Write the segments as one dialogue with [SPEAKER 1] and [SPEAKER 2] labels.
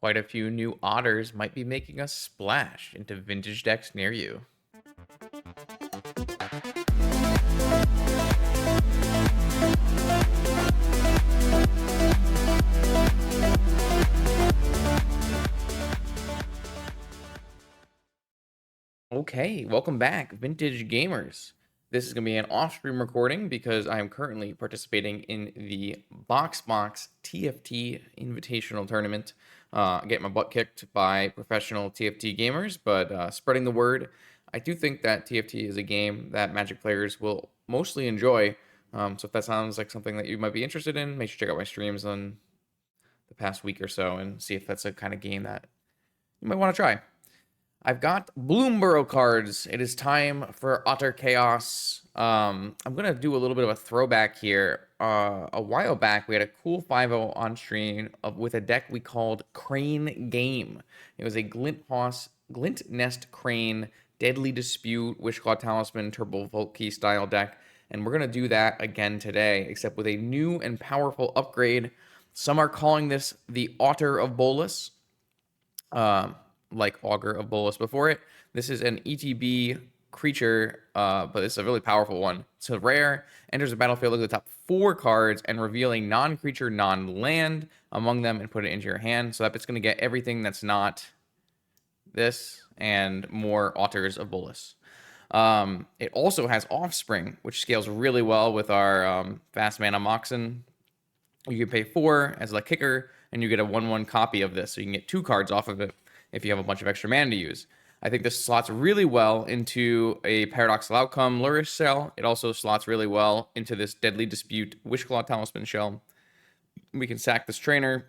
[SPEAKER 1] quite a few new otters might be making a splash into vintage decks near you. Okay, welcome back, vintage gamers. This is going to be an off-stream recording because I am currently participating in the Box TFT Invitational Tournament. Getting my butt kicked by professional TFT gamers, but spreading the word. I do think that TFT is a game that Magic players will mostly enjoy. So if that sounds like something that you might be interested in, make sure to check out my streams on the past week or so and see if that's a kind of game that you might want to try. I've got BLOOMBURROW cards. It is time for Otter Chaos. I'm going to do a little bit of a throwback here. A while back, we had a cool 5-0 on stream with a deck we called Crane Game. It was a Glint Nest Crane, Deadly Dispute, Wishclaw Talisman, Turbo Volkey style deck. And we're going to do that again today, except with a new and powerful upgrade. Some are calling this the Otter of Bolas. Like Augur of Bolas before it. This is an ETB creature, but it's a really powerful one. It's a rare, enters the battlefield, look at the top 4 cards, and reveal a non-creature, non-land among them and put it into your hand. So that it's going to get everything that's not this and more Otters of Bolas. It also has Offspring, which scales really well with our fast mana Moxen. You can pay 4 as a kicker, and you get a 1/1 copy of this, so you can get 2 cards off of it if you have a bunch of extra mana to use. I think this slots really well into a Paradoxical Outcome Lurrus shell. It also slots really well into this Deadly Dispute Wishclaw Talisman shell. We can sack this trainer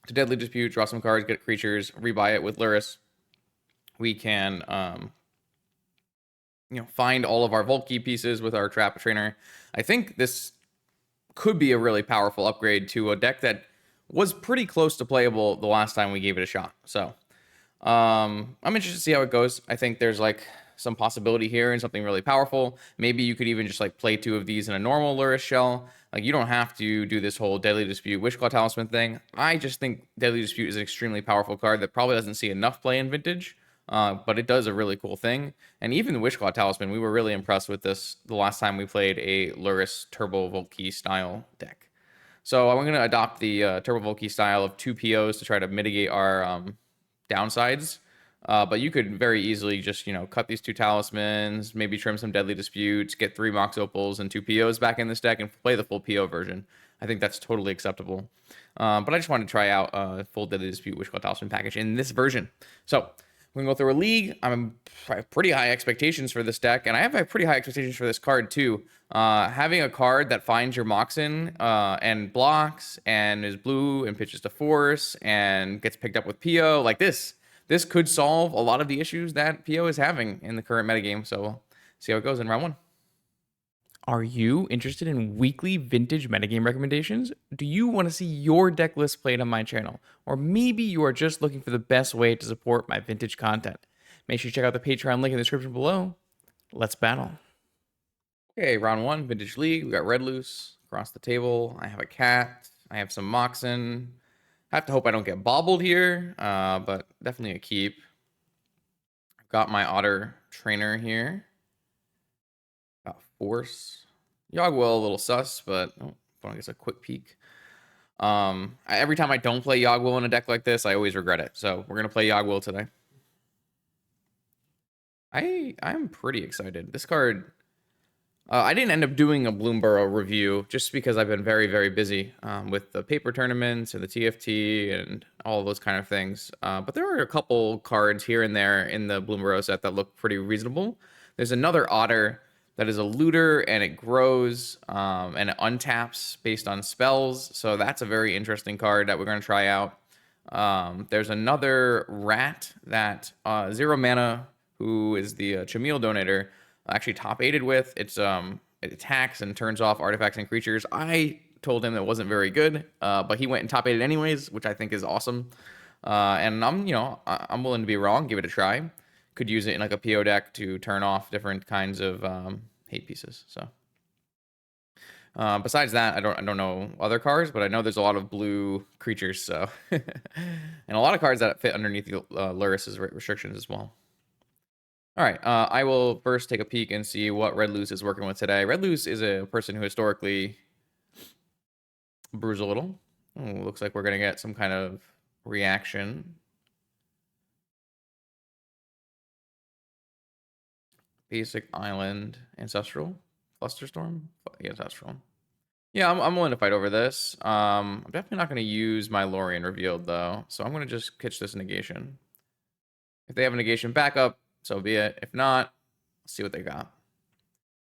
[SPEAKER 1] to Deadly Dispute, draw some cards, get creatures, rebuy it with Lurrus. We can find all of our Volkey pieces with our Trap Trainer. I think this could be a really powerful upgrade to a deck that was pretty close to playable the last time we gave it a shot. So I'm interested to see how it goes. I think there's like some possibility here and something really powerful. Maybe you could even just like play 2 of these in a normal Lurrus shell. Like you don't have to do this whole Deadly Dispute Wishclaw Talisman thing. I just think Deadly Dispute is an extremely powerful card that probably doesn't see enough play in Vintage. But it does a really cool thing. And even the Wishclaw Talisman, we were really impressed with this the last time we played a Lurrus Turbo Volkey style deck. So I'm going to adopt the Turbo Volkey style of 2 POs to try to mitigate our downsides. But you could very easily just, cut these 2 talismans, maybe trim some Deadly Disputes, get 3 Mox Opals and 2 POs back in this deck and play the full PO version. I think that's totally acceptable. But I just wanted to try out a full Deadly Dispute Wishclaw Talisman package in this version. So we're going to go through a league. I have pretty high expectations for this deck, and I have pretty high expectations for this card too. Having a card that finds your Moxen and blocks and is blue and pitches to force and gets picked up with PO like this could solve a lot of the issues that PO is having in the current metagame. So we'll see how it goes in round 1. Are you interested in weekly vintage metagame recommendations? Do you want to see your deck list played on my channel? Or maybe you are just looking for the best way to support my vintage content. Make sure you check out the Patreon link in the description below. Let's battle. Okay, round 1, Vintage League. We got Red Loose across the table. I have a cat. I have some Moxen. I have to hope I don't get bobbled here, but definitely a keep. I've got my Otter Trainer here. Got Force. Yogwill a little sus, but I guess a quick peek. Every time I don't play Yogwill in a deck like this, I always regret it. So we're gonna play Yogwill today. I'm pretty excited. This card. I didn't end up doing a BLOOMBURROW review just because I've been very, very busy with the paper tournaments and the TFT and all of those kind of things. But there are a couple cards here and there in the BLOOMBURROW set that look pretty reasonable. There's another Otter that is a looter, and it grows and it untaps based on spells. So that's a very interesting card that we're going to try out. There's another rat that 0 mana, who is the Chameel Donator, actually top 8'd with. It attacks and turns off artifacts and creatures. I told him it wasn't very good, but he went and top 8'd anyways, which I think is awesome. And I'm willing to be wrong, give it a try. Could use it in like a PO deck to turn off different kinds of hate pieces. So Besides that, I don't know other cards, but I know there's a lot of blue creatures, so and a lot of cards that fit underneath the Lurrus's restrictions as well. All right, I will first take a peek and see what Red Loose is working with today. Red Loose is a person who historically brews a little. Ooh, looks like we're gonna get some kind of reaction. Basic Island, Ancestral, Flusterstorm, yeah, Ancestral. Yeah, I'm willing to fight over this. I'm definitely not going to use my Lorien revealed though, so I'm going to just pitch this negation. If they have a negation backup, so be it. If not, let's see what they got.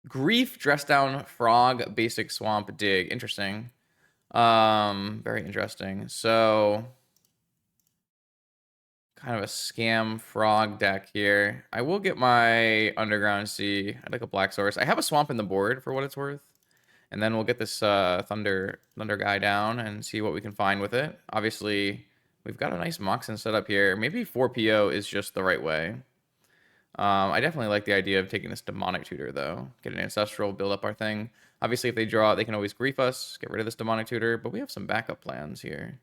[SPEAKER 1] Grief, Dress Down, Frog, Basic Swamp, Dig. Interesting. Very interesting. So kind of a scam frog deck here. I will get my Underground Sea. I'd like a black source. I have a swamp in the board for what it's worth. And then we'll get this thunder guy down and see what we can find with it. Obviously, we've got a nice Moxen set up here. Maybe 4 PO is just the right way. I definitely like the idea of taking this Demonic Tutor, though. Get an Ancestral, build up our thing. Obviously, if they draw, they can always grief us, get rid of this Demonic Tutor, but we have some backup plans here.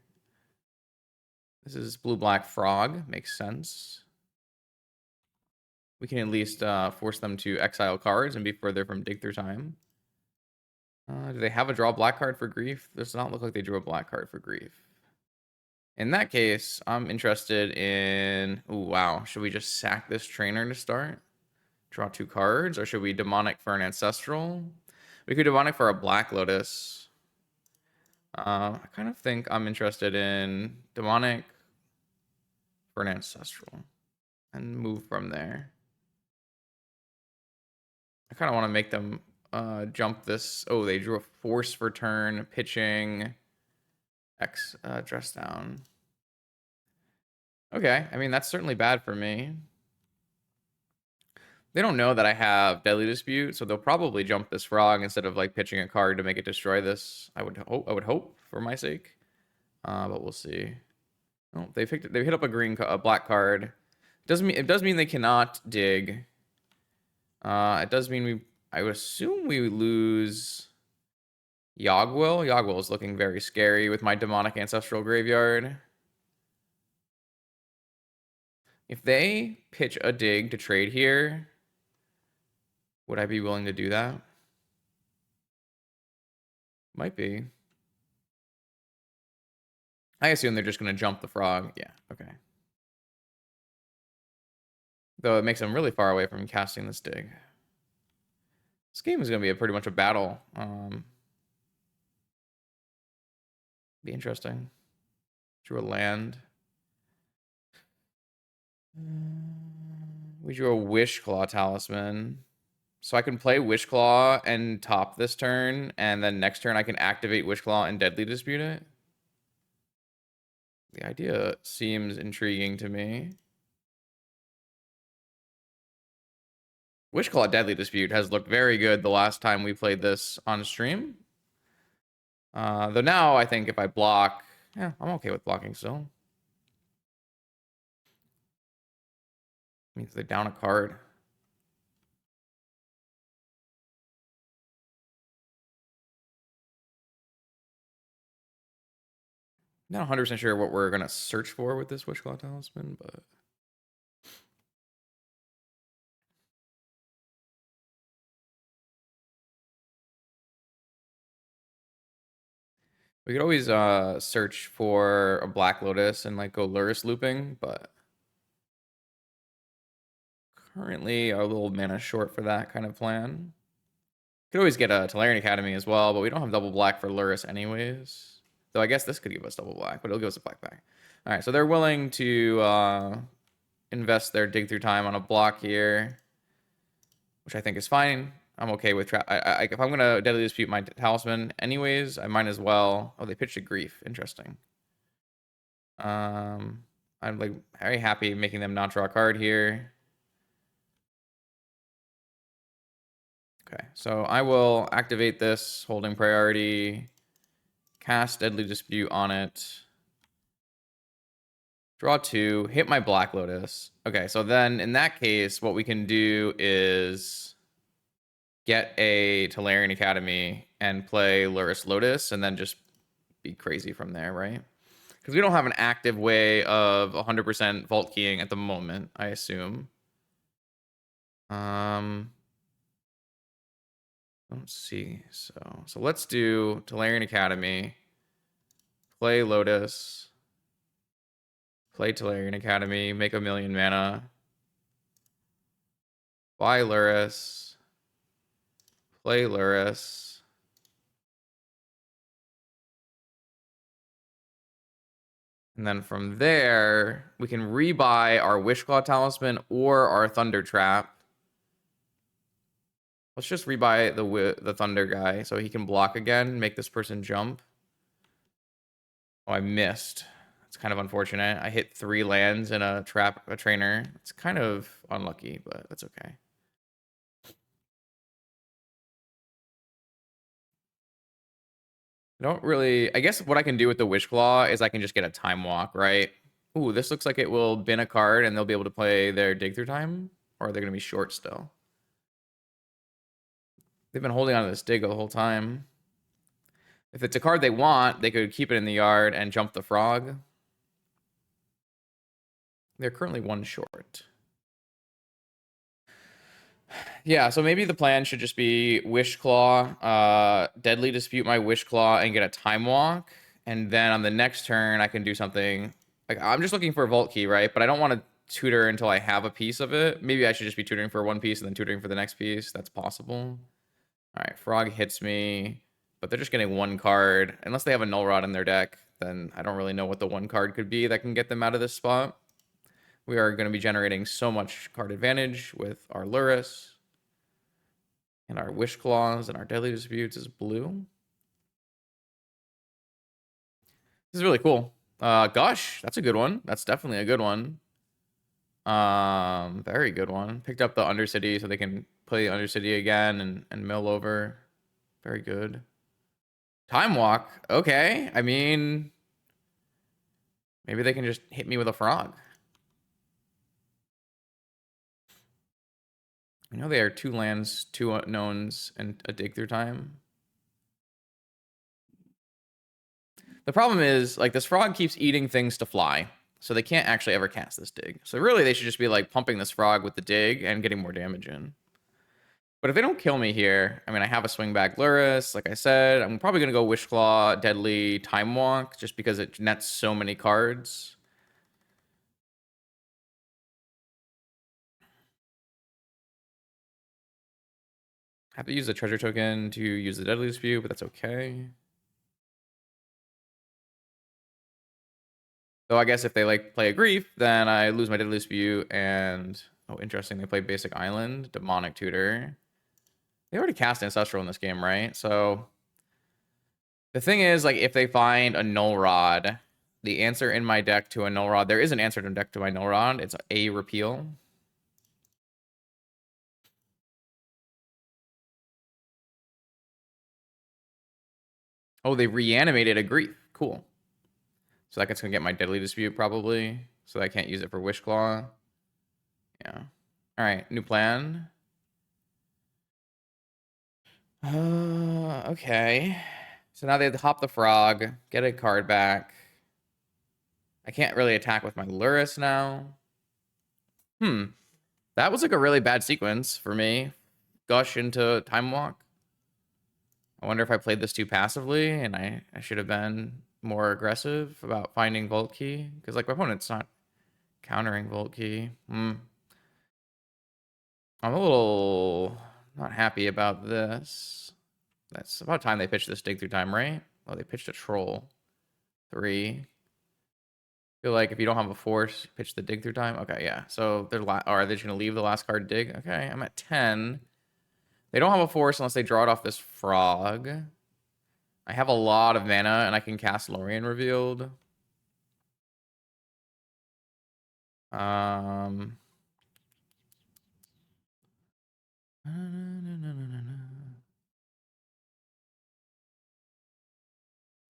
[SPEAKER 1] This is blue-black frog. Makes sense. We can at least force them to exile cards and be further from Dig Through Time. Do they have a draw black card for grief? Does not look like they drew a black card for grief. In that case, I'm interested in... Ooh, wow. Should we just sack this trainer to start? Draw 2 cards? Or should we demonic for an ancestral? We could demonic for a Black Lotus. I kind of think I'm interested in demonic for an ancestral. And move from there. I kind of want to make them... jump this. Oh, they drew a force for turn, pitching, dress down. Okay, I mean, that's certainly bad for me. They don't know that I have Deadly Dispute, so they'll probably jump this frog instead of like pitching a card to make it destroy this. I would hope for my sake, but we'll see. Oh, they picked it. They hit up a black card. It does mean they cannot dig. It does mean I would assume we lose Yogwill. Yogwill is looking very scary with my demonic ancestral graveyard. If they pitch a dig to trade here, would I be willing to do that? Might be. I assume they're just going to jump the frog. Yeah, okay. Though it makes them really far away from casting this dig. This game is going to be pretty much a battle. Be interesting. Drew a land. We drew a Wishclaw Talisman. So I can play Wishclaw and top this turn, and then next turn I can activate Wishclaw and Deadly Dispute it. The idea seems intriguing to me. Wishclaw Deadly Dispute has looked very good the last time we played this on stream. Though now I think if I block, yeah, I'm okay with blocking still. Means they down a card. Not 100% sure what we're going to search for with this Wishclaw Talisman, but... We could always search for a Black Lotus and like go Lurrus looping, but currently are a little mana short for that kind of plan. Could always get a Tolarian Academy as well, but we don't have double black for Lurrus anyways. Though I guess this could give us double black, but it'll give us a black back. All right, so they're willing to invest their dig through time on a block here, which I think is fine. I'm okay with if I'm gonna Deadly Dispute my Talisman anyways, I might as well. Oh, they pitched a grief. Interesting. I'm like very happy making them not draw a card here. Okay, so I will activate this holding priority, cast Deadly Dispute on it, draw 2, hit my Black Lotus. Okay, so then in that case, what we can do is get a Tolarian Academy and play Lurrus Lotus and then just be crazy from there, right? Because we don't have an active way of 100% vault keying at the moment, I assume. Let's see. So let's do Tolarian Academy, play Lotus, play Tolarian Academy, make 1,000,000 mana, buy Lurrus, play Lurrus. And then from there, we can rebuy our Wishclaw Talisman or our Thundertrap. Let's just rebuy the Thunder guy so he can block again, make this person jump. Oh, I missed. It's kind of unfortunate. I hit 3 lands in a trainer. It's kind of unlucky, but that's okay. I don't really... I guess what I can do with the Wishclaw is I can just get a Time Walk, right? Ooh, this looks like it will bin a card and they'll be able to play their Dig Through Time? Or are they going to be short still? They've been holding on to this Dig the whole time. If it's a card they want, they could keep it in the yard and jump the Frog. They're currently 1 short. Yeah, so maybe the plan should just be Wishclaw, Deadly Dispute my Wishclaw and get a Time Walk. And then on the next turn, I can do something. Like, I'm just looking for a Vault Key, right? But I don't want to tutor until I have a piece of it. Maybe I should just be tutoring for 1 piece and then tutoring for the next piece. That's possible. All right, Frog hits me, but they're just getting 1 card. Unless they have a Null Rod in their deck, then I don't really know what the 1 card could be that can get them out of this spot. We are going to be generating so much card advantage with our Lurrus. And our Wishclaws and our Deadly Disputes is blue. This is really cool. Gush, that's a good one. That's definitely a good one. Very good one. Picked up the Undercity so they can play the Undercity again and mill over. Very good. Time Walk. Okay. I mean, maybe they can just hit me with a Frog. I know they are 2 lands, 2 unknowns, and a Dig Through Time. The problem is, like, this Frog keeps eating things to fly, so they can't actually ever cast this Dig. So really, they should just be, like, pumping this Frog with the Dig and getting more damage in. But if they don't kill me here, I mean, I have a swing back Lurrus, like I said. I'm probably going to go Wishclaw, Deadly, Time Walk, just because it nets so many cards. I have to use the treasure token to use the Deadly Dispute, but that's okay. So I guess if they like play a Grief, then I lose my Deadly Dispute and... Oh, interesting. They play Basic Island, Demonic Tutor. They already cast Ancestral in this game, right? So the thing is, like, if they find a Null Rod, the answer in my deck to a Null Rod... There is an answer to deck to my Null Rod. It's a Repeal. Oh, they reanimated a Grief. Cool. So that's going to get my Deadly Dispute, probably. So I can't use it for Wishclaw. Yeah. All right, new plan. Okay. So now they have to hop the Frog, get a card back. I can't really attack with my Lurrus now. That was like a really bad sequence for me. Gush into Time Walk. I wonder if I played this too passively and I should have been more aggressive about finding Vault Key. Because, like, my opponent's not countering Vault Key. I'm a little not happy about this. That's about time they pitched this Dig Through Time, right? Oh, they pitched a Troll. 3. Feel like if you don't have a force, pitch the Dig Through Time. Okay, yeah. So they're are they just gonna leave the last card Dig? Okay, I'm at 10. They don't have a force unless they draw it off this Frog. I have a lot of mana and I can cast Lorien Revealed. I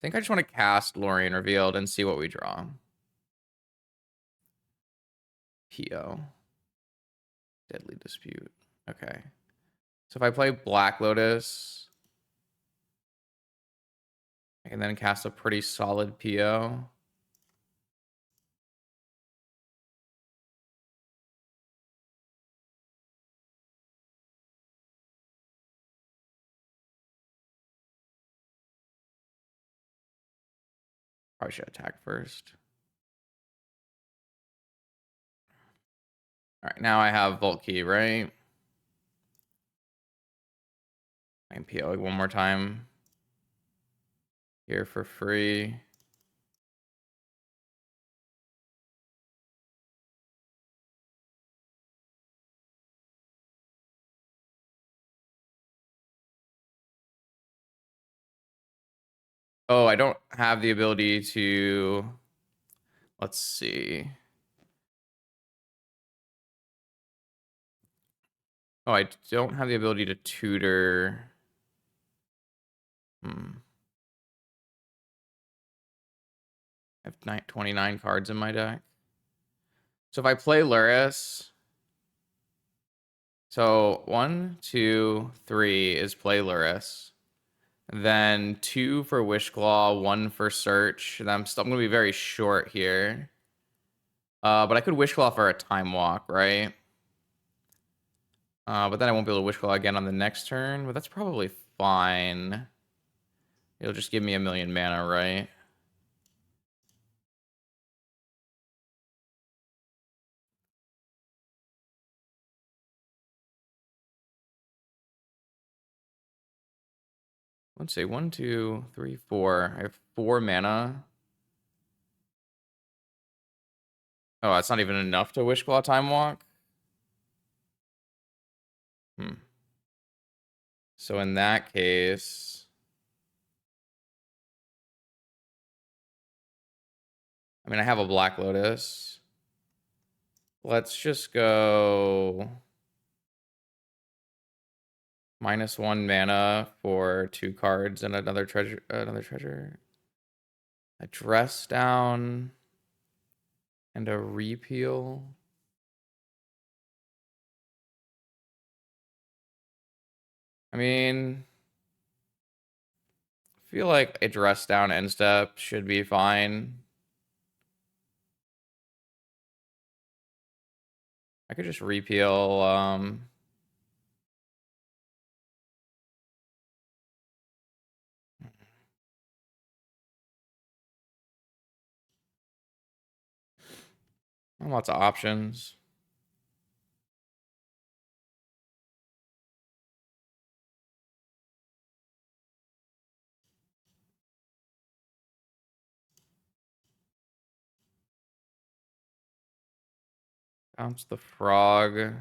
[SPEAKER 1] think I just want to cast Lorien Revealed and see what we draw. PO. Deadly Dispute. Okay. So if I play Black Lotus, I can then cast a pretty solid PO. Probably should attack first. All right, now I have Vault Key, right? I can PO one more time here for free. Oh, I don't have the ability to... Let's see. Oh, I don't have the ability to tutor. I have 29 cards in my deck. So if I play Lurrus... So 1, 2, 3 is play Lurrus. Then 2 for Wishclaw, 1 for Search. And I'm going to be very short here. But I could Wishclaw for a Time Walk, right? But then I won't be able to Wishclaw again on the next turn. But that's probably fine. It'll just give me a million mana, right? Let's see. 1, 2, 3, 4. I have 4 mana. Oh, that's not even enough to Wishclaw Time Walk? So in that case... I mean, I have a Black Lotus. Let's just go... -1 mana for 2 cards and another treasure. A Dress Down and a Repeal. I mean, I feel like a Dress Down end step should be fine. I could just Repeal. Lots of options. Bounce the Frog.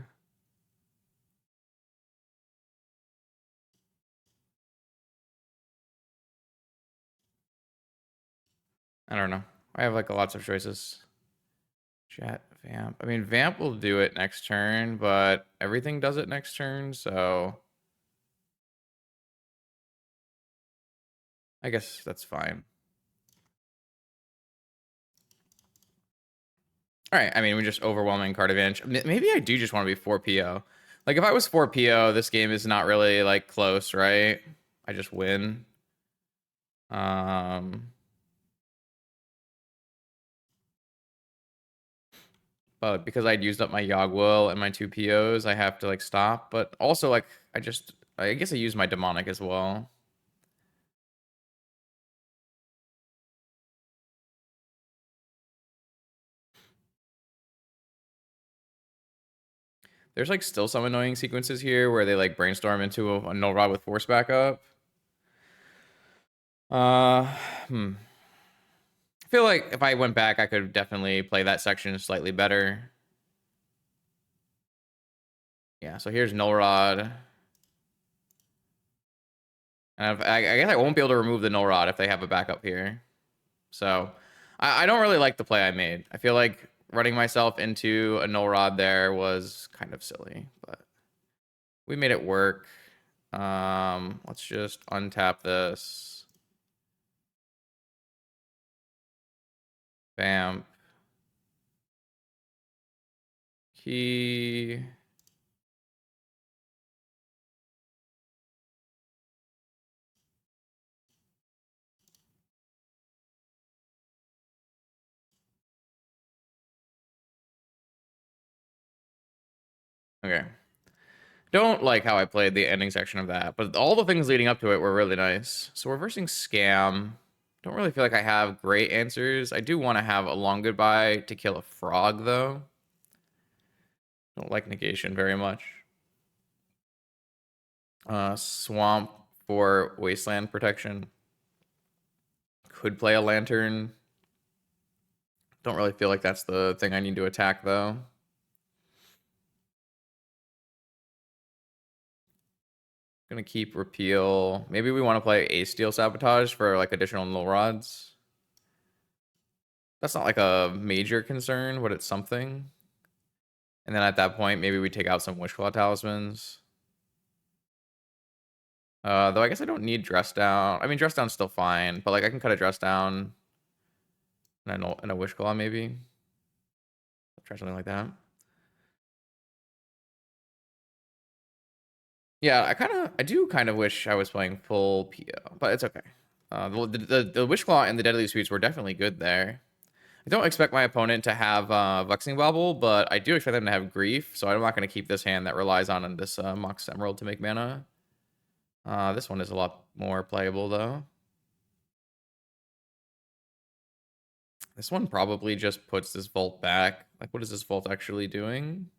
[SPEAKER 1] I don't know. I have like lots of choices. Jet, Vamp. I mean, Vamp will do it next turn, but everything does it next turn, so I guess that's fine. All right. I mean, we just overwhelming card advantage. Maybe I do just want to be 4 PO. Like, if I was 4 PO, this game is not really, like, close, right? I just win. But because I'd used up my Yogwill and my 2 POs, I have to, like, stop. But also, like, I guess I use my Demonic as well. There's, like, still some annoying sequences here where they, like, brainstorm into a Null Rod with Force backup. I feel like if I went back, I could definitely play that section slightly better. Yeah, so here's Null Rod. And I guess I won't be able to remove the Null Rod if they have a backup here. So I don't really like the play I made. I feel like running myself into a Null Rod there was kind of silly, but we made it work. Let's just untap this. Bam. Key. Okay. Don't like how I played the ending section of that, but all the things leading up to it were really nice. So we're versing Scam. Don't really feel like I have great answers. I do want to have a long goodbye to kill a frog, though. Don't like negation very much. Swamp for wasteland protection. Could play a lantern. Don't really feel like that's the thing I need to attack, though. Gonna keep repeal. Maybe we want to play a steel sabotage for like additional null rods. That's not like a major concern, but it's something. And then at that point, maybe we take out some Wishclaw talismans. Though I guess I don't need dress down. I mean, dress down's still fine, but like I can cut a dress down and a Wishclaw maybe. I'll try something like that. Yeah, I do kind of wish I was playing full PO, but it's okay. The Wishclaw and the Deadly Sweets were definitely good there. I don't expect my opponent to have Vexing Bauble, but I do expect them to have Grief, so I'm not going to keep this hand that relies on this Mox Emerald to make mana. This one is a lot more playable, though. This one probably just puts this Volt back. Like, what is this Volt actually doing?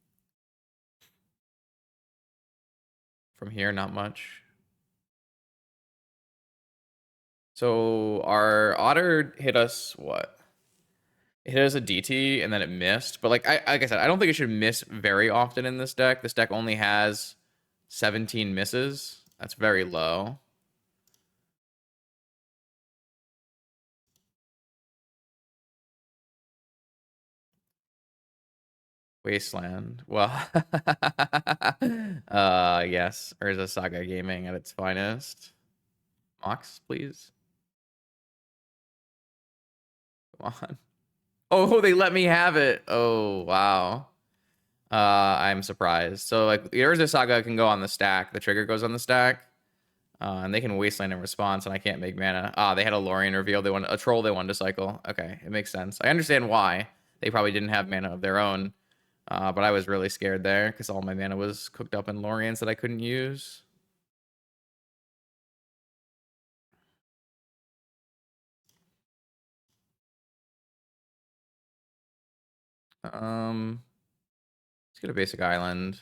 [SPEAKER 1] From here, not much. So our Otter hit us, what? It hit us a DT, and then it missed. But like I said, I don't think it should miss very often in this deck. This deck only has 17 misses. That's very low. Wasteland. Well, yes. Urza Saga Gaming at its finest. Mox, please. Come on. Oh, they let me have it. Oh, wow. I'm surprised. So like the Urza Saga can go on the stack. The trigger goes on the stack. And they can Wasteland in response, and I can't make mana. They had a Lorien reveal. They wanted a troll. They wanted to cycle. Okay, it makes sense. I understand why. They probably didn't have mana of their own. But I was really scared there because all my mana was cooked up in Lorients that I couldn't use. Let's get a basic island.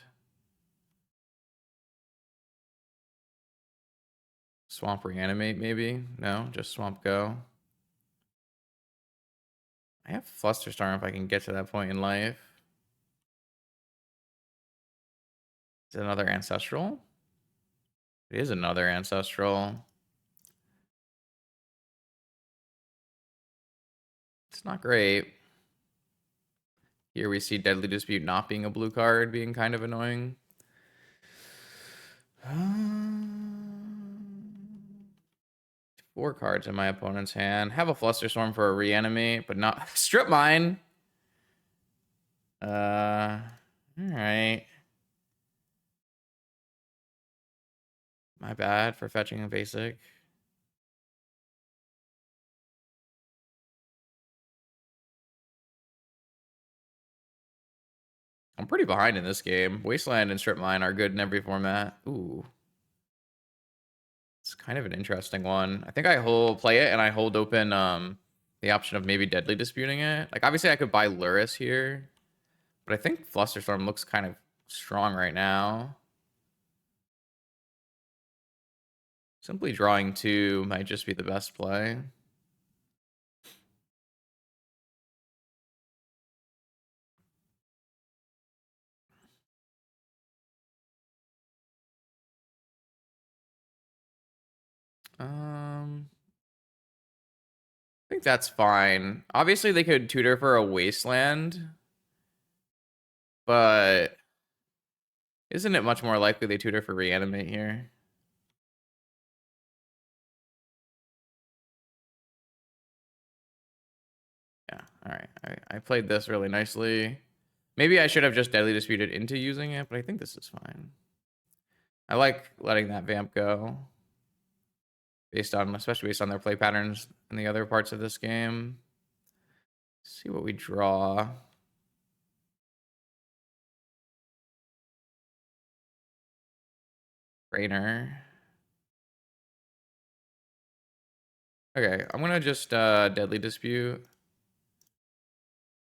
[SPEAKER 1] Swamp reanimate, maybe? No, just swamp go. I have Flusterstorm if I can get to that point in life. Is it another ancestral? It is another ancestral. It's not great. Here we see Deadly Dispute not being a blue card, being kind of annoying. 4 cards in my opponent's hand. Have a Flusterstorm for a reanimate, but not Strip Mine. All right. My bad for fetching a basic. I'm pretty behind in this game. Wasteland and Strip Mine are good in every format. Ooh. It's kind of an interesting one. I think I play it and I hold open the option of maybe Deadly Disputing it. Like, obviously I could buy Lurrus here, but I think Flusterstorm looks kind of strong right now. Simply drawing 2 might just be the best play. I think that's fine. Obviously, they could tutor for a Wasteland, but isn't it much more likely they tutor for Reanimate here? Yeah, all right. I played this really nicely. Maybe I should have just Deadly Disputed into using it, but I think this is fine. I like letting that Vamp go, especially based on their play patterns in the other parts of this game. Let's see what we draw. Trainer. Okay, I'm gonna just Deadly Dispute.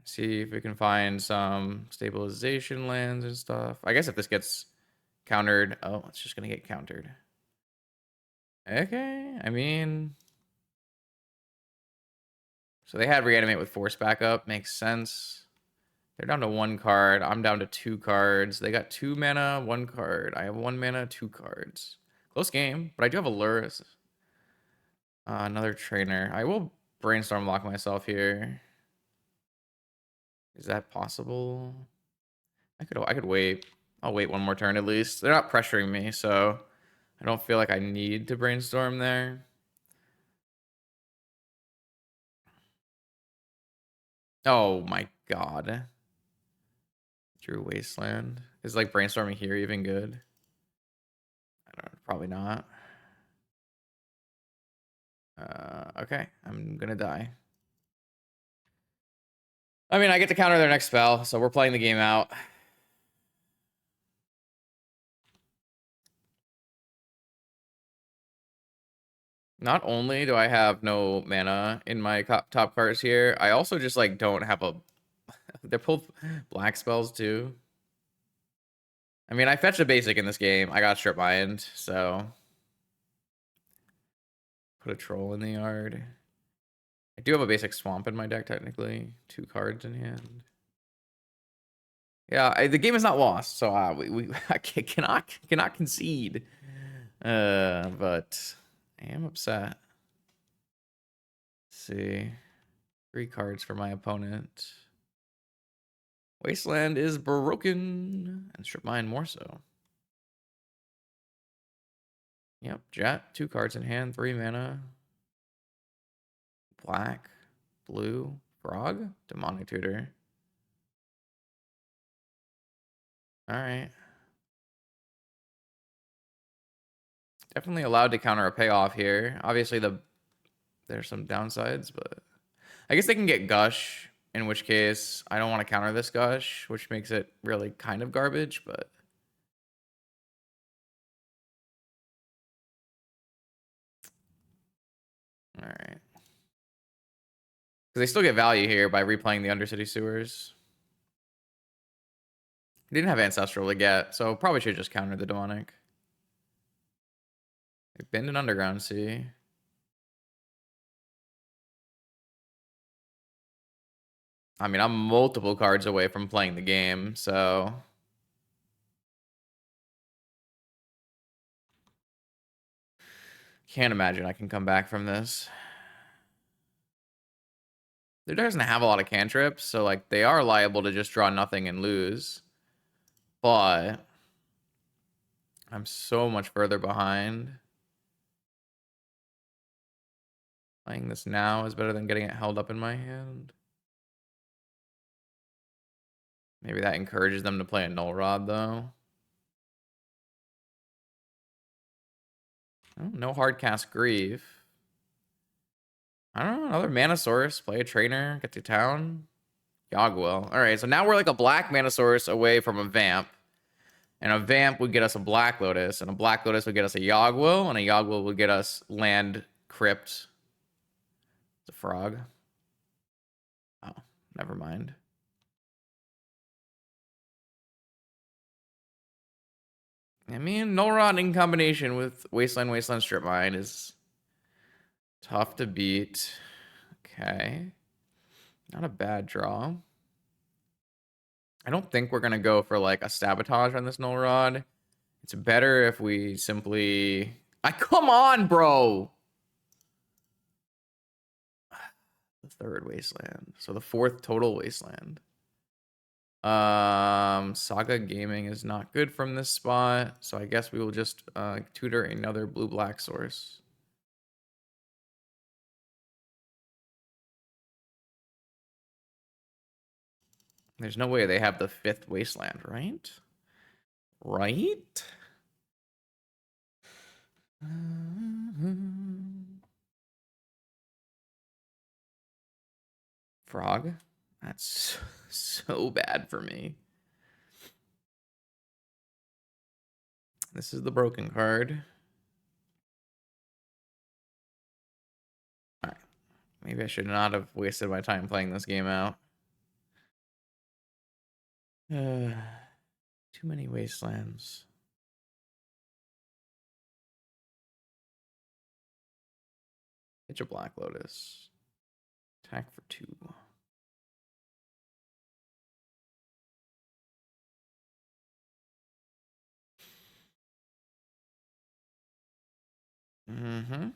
[SPEAKER 1] See if we can find some stabilization lands and stuff. I guess if this gets countered, oh, it's just gonna get countered. Okay, I mean, so they had Reanimate with Force backup, makes sense. They're down to 1 card. I'm down to 2 cards. They got 2 mana, 1 card. I have 1 mana, 2 cards. Close game, but I do have a Lurrus. Another trainer. I will brainstorm lock myself here. Is that possible? I could wait. I'll wait 1 more turn at least. They're not pressuring me, so I don't feel like I need to brainstorm there. Oh my god. Drew Wasteland. Is like brainstorming here even good? I don't know, probably not. Okay, I'm gonna die. I mean, I get to counter their next spell, so we're playing the game out. Not only do I have no mana in my top cards here, I also just like don't have a... They're both black spells too. I mean, I fetched a basic in this game. I got Strip Mind, so... Put a troll in the yard. I do have a basic swamp in my deck, technically. 2 cards in hand. Yeah, the game is not lost, so we I cannot concede. But I am upset. Let's see. 3 cards for my opponent. Wasteland is broken. And Strip Mine more so. Yep, Jet. 2 cards in hand, 3 mana. Black, blue, frog, demonic tutor. Alright. Definitely allowed to counter a payoff here. Obviously there's some downsides, but I guess they can get Gush, in which case I don't want to counter this Gush, which makes it really kind of garbage, but... Alright. Because they still get value here by replaying the Undercity Sewers. Didn't have Ancestral to get, so probably should just counter the Demonic. They bend an Underground Sea. I mean, I'm multiple cards away from playing the game, so... Can't imagine I can come back from this. There doesn't have a lot of cantrips, so like they are liable to just draw nothing and lose. But I'm so much further behind. Playing this now is better than getting it held up in my hand. Maybe that encourages them to play a Null Rod, though. Oh, no hard cast Grief. I don't know, another Mana Source. Play a Trainer, get to town. Yogwill. All right, so now we're like a black Mana Source away from a Vamp. And a Vamp would get us a Black Lotus, and a Black Lotus would get us a Yogwill, and a Yogwill would get us Land Crypt. It's a frog. Oh, never mind. I mean, Null Rod in combination with Wasteland Strip Mine is tough to beat. Okay. Not a bad draw. I don't think we're going to go for like a Sabotage on this Null Rod. It's better if we simply... come on, bro! The 3rd Wasteland. So the 4th total Wasteland. Saga Gaming is not good from this spot, so I guess we will just tutor another blue-black source. There's no way they have the 5th Wasteland, right? Right? Frog? That's so bad for me. This is the broken card. All right. Maybe I should not have wasted my time playing this game out. Too many wastelands. Pitch a Black Lotus. Attack for 2. Mm-hmm.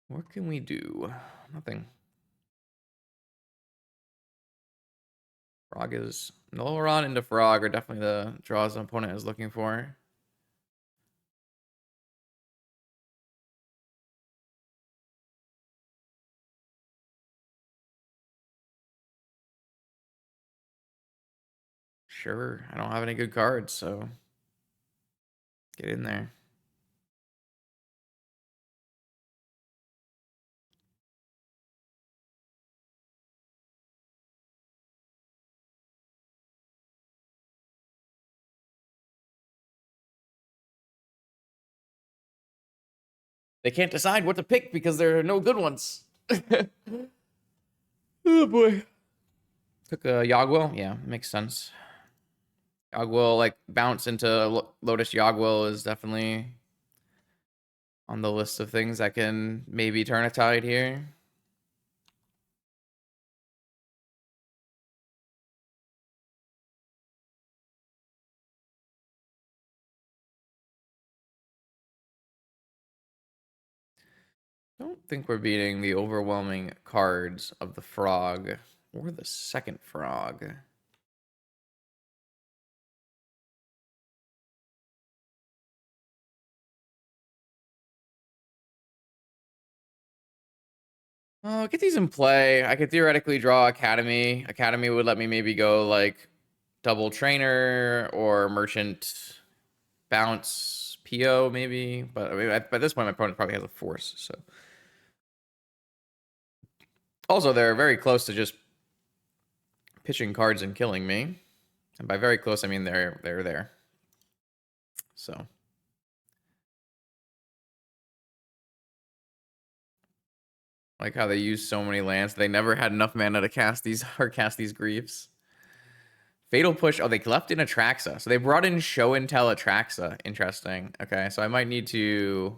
[SPEAKER 1] What can we do? Nothing. Frog is... Lurrus into Frog are definitely the draws an opponent is looking for. Sure, I don't have any good cards, so get in there. They can't decide what to pick because there are no good ones. Oh boy. Took a Yogwill. Yeah, makes sense. Yogwill, like, bounce into Lotus Yogwill is definitely on the list of things that can maybe turn a tide here. Don't think we're beating the overwhelming cards of the Frog or the second Frog. Get these in play. I could theoretically draw Academy. Academy would let me maybe go like double trainer or merchant bounce PO maybe. But I mean, by this point, my opponent probably has a force. So also, they're very close to just pitching cards and killing me. And by very close, I mean they're there. So. Like how they use so many lands. They never had enough mana to cast these griefs. Fatal Push. Oh, they left in Atraxa. So they brought in Show and Tell Atraxa. Interesting. Okay, so I might need to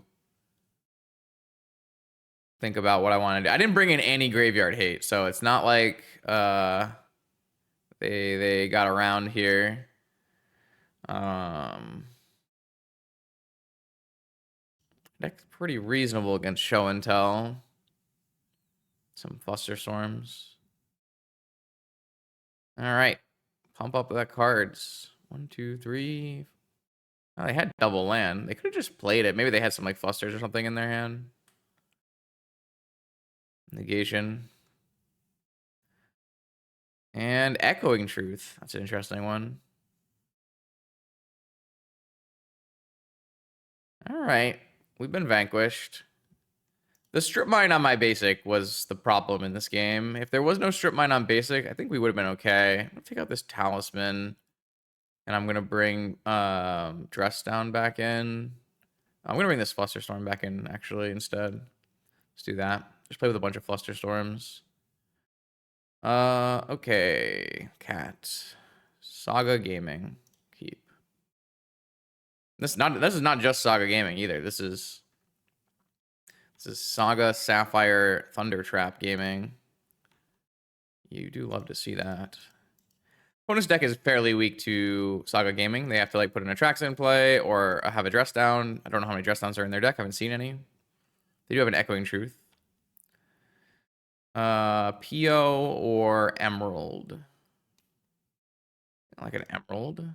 [SPEAKER 1] think about what I want to do. I didn't bring in any Graveyard Hate, so it's not like they got around here. Deck's pretty reasonable against Show and Tell. Some Flusterstorms. All right. Pump up the cards. 1, 2, 3. Oh, they had double land. They could have just played it. Maybe they had some like Flusters or something in their hand. Negation. And Echoing Truth. That's an interesting one. All right. We've been vanquished. The strip mine on my basic was the problem in this game. If there was no strip mine on basic, I think we would have been okay. I'm gonna take out this talisman. And I'm gonna bring Dress Down back in. I'm gonna bring this Flusterstorm back in actually instead. Let's do that. Just play with a bunch of Flusterstorms. Okay. Cat. Saga Gaming. Keep. This is not just Saga Gaming either. This is Saga Sapphire Thundertrap Gaming. You do love to see that. Opponent's deck is fairly weak to Saga Gaming. They have to like put an Atraxa in play or have a Dress Down. I don't know how many Dress Downs are in their deck. I haven't seen any. They do have an Echoing Truth. PO or Emerald. Like an Emerald.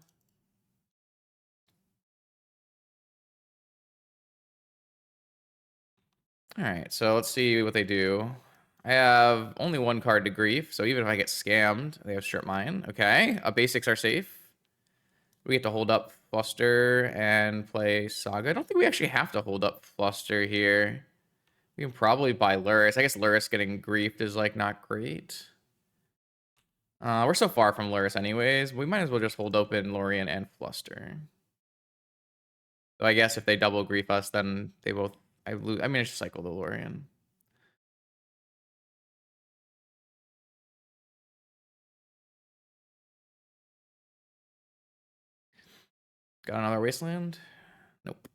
[SPEAKER 1] All right, so let's see what they do. I have only one card to grief, so even if I get scammed, they have Strip Mine. Okay, basics are safe. We get to hold up Fluster and play Saga. I don't think we actually have to hold up Fluster here. We can probably buy Lurrus. I guess Lurrus getting griefed is like not great. We're so far from Lurrus anyways. We might as well just hold open Lorien and Fluster. So I guess if they double grief us, then they both... I lose. I mean, I just cycle the Lorien. Got another Wasteland? Nope.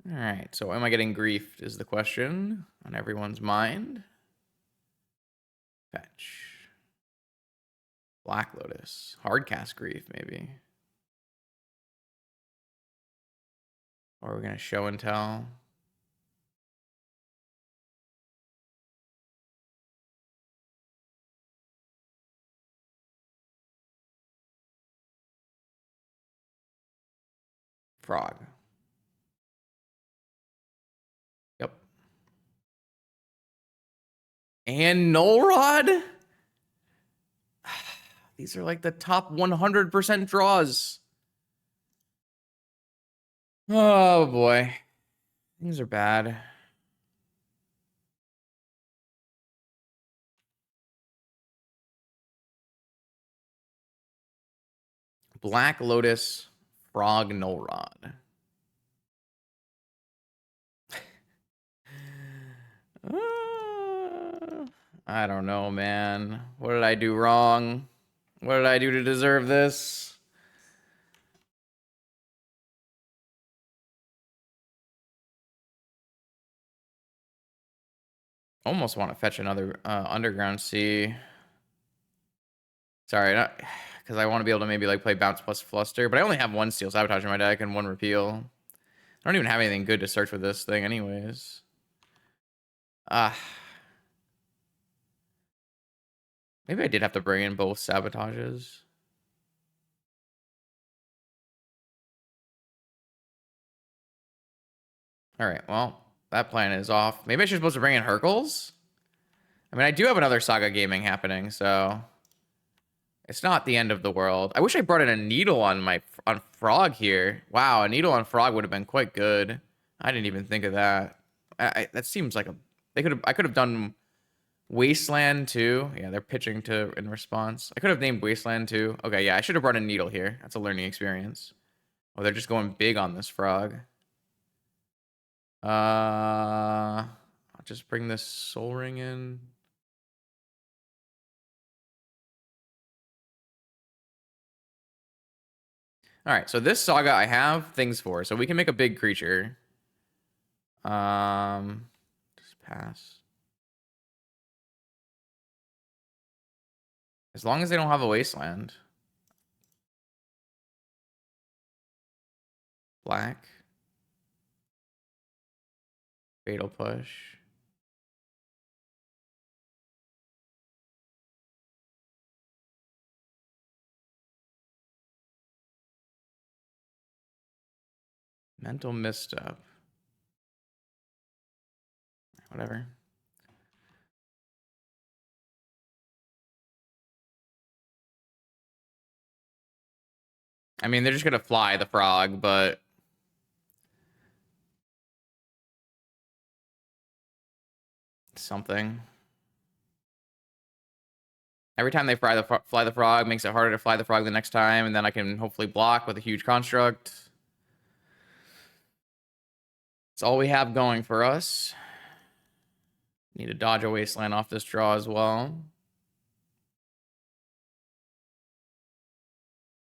[SPEAKER 1] All right, so am I getting griefed is the question on everyone's mind. Fetch. Black Lotus. Hard cast grief, maybe. Or are we going to show and tell? Frog. Yep. And Null Rod? These are like the top 100% draws. Oh boy. These are bad. Black Lotus, Frog, Null Rod. I don't know, man. What did I do wrong? What did I do to deserve this? Almost want to fetch another Underground Sea. Sorry, not because I want to be able to maybe like play Bounce plus Fluster, but I only have one Steel Sabotage in my deck and one Repeal. I don't even have anything good to search with this thing anyways. Maybe I did have to bring in both Sabotages. All right, well, that plan is off. Maybe I should supposed to bring in Hercules? I mean, I do have another Saga Gaming happening, so it's not the end of the world. I wish I brought in a Needle on Frog here. Wow, a Needle on Frog would have been quite good. I didn't even think of that. That seems like I could have done Wasteland too. Yeah, they're pitching to in response. I could have named Wasteland too. Okay, yeah, I should have brought a Needle here. That's a learning experience. Oh, they're just going big on this Frog. I'll just bring this Soul Ring in. All right, so this Saga I have things for, so we can make a big creature. Just pass. As long as they don't have a Wasteland. Black. Fatal Push. Mental Misstep. Whatever. I mean, they're just gonna fly the Frog, but something. Every time they fly the Frog, makes it harder to fly the Frog the next time, and then I can hopefully block with a huge construct. It's all we have going for us. Need to dodge a Wasteland off this draw as well.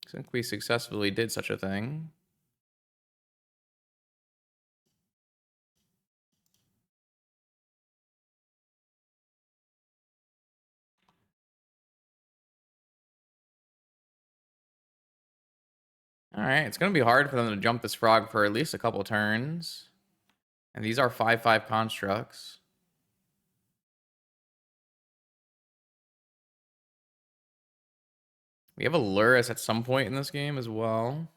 [SPEAKER 1] I think we successfully did such a thing. All right, it's going to be hard for them to jump this Frog for at least a couple turns. And these are 5/5 constructs. We have a Lurrus at some point in this game as well.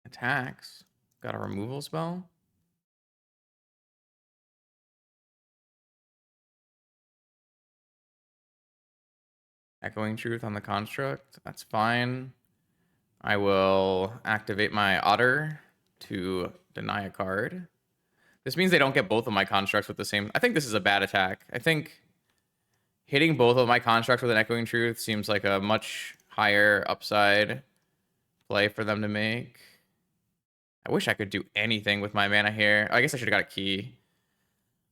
[SPEAKER 1] Attacks. Got a removal spell. Echoing Truth on the construct. That's fine. I will activate my Otter. to deny a card. This means they don't get both of my constructs with the same... I think this is a bad attack. I think hitting both of my constructs with an Echoing Truth seems like a much higher upside play for them to make. I wish I could do anything with my mana here. I guess I should have got a key.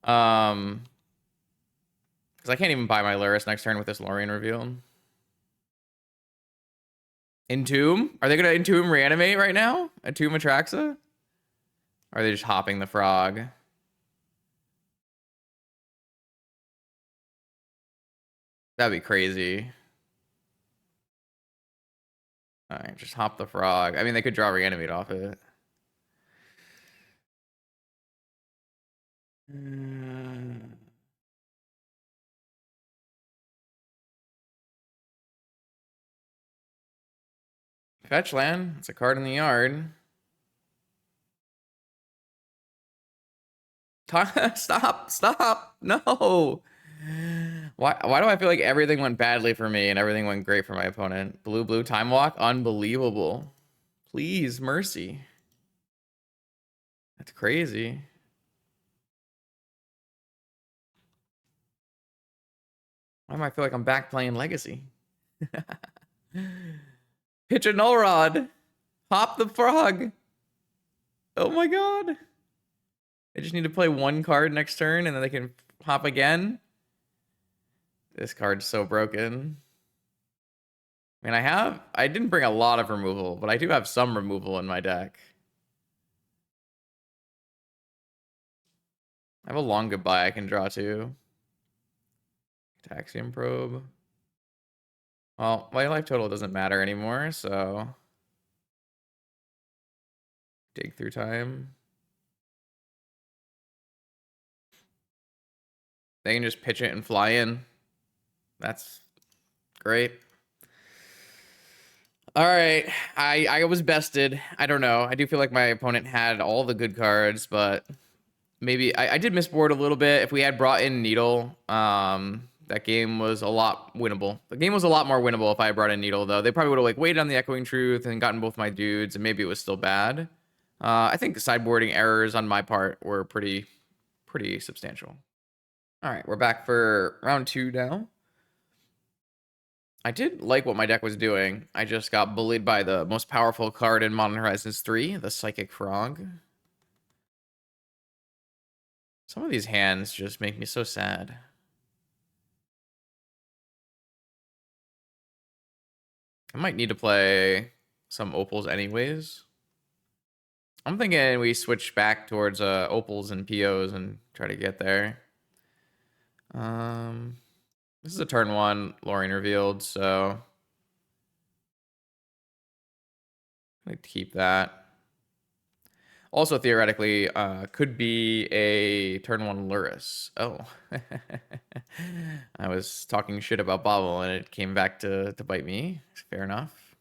[SPEAKER 1] Because I can't even buy my Lurrus next turn with this Lorien reveal. Entomb? Are they going to Entomb reanimate right now? Entomb Atraxa? Or are they just hopping the frog? That'd be crazy. Alright, just hop the frog. I mean, they could draw reanimate off it. Fetch land. It's a card in the yard. Stop. No. Why do I feel like everything went badly for me and everything went great for my opponent? Blue time walk. Unbelievable. Please, mercy. That's crazy. Why do I feel like I'm back playing Legacy? Pitch a null rod. Hop the frog. Oh my god. They just need to play one card next turn and then they can hop again. This card's so broken. I mean, I didn't bring a lot of removal, but I do have some removal in my deck. I have a long goodbye I can draw too. Taxium probe. Well, my life total doesn't matter anymore, so dig through time. They can just pitch it and fly in. That's great. All right, I was bested. I don't know. I do feel like my opponent had all the good cards, but maybe I did misboard a little bit. If we had brought in Needle, that game was a lot winnable. The game was a lot more winnable if I had brought in Needle, though. They probably would have like waited on the Echoing Truth and gotten both my dudes, and maybe it was still bad. I think the sideboarding errors on my part were pretty substantial. All right, we're back for round 2 now. I did like what my deck was doing. I just got bullied by the most powerful card in Modern Horizons 3, the Psychic Frog. Some of these hands just make me so sad. I might need to play some Opals anyways. I'm thinking we switch back towards Opals and POs and try to get there. This is a turn 1 Lorien revealed, so I'm gonna keep that. Also, theoretically, could be a turn 1 Lurrus. Oh. I was talking shit about Bobble and it came back to bite me. Fair enough.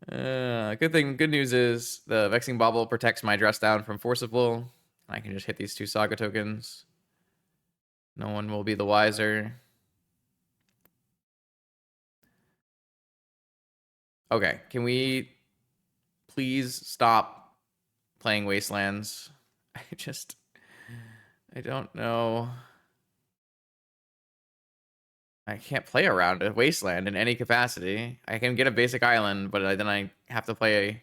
[SPEAKER 1] Good news is the Vexing Bobble protects my dress down from Forcible. I can just hit these 2 Saga tokens. No one will be the wiser. Okay, can we please stop playing Wastelands? I don't know. I can't play around a Wasteland in any capacity. I can get a basic island, but then I have to play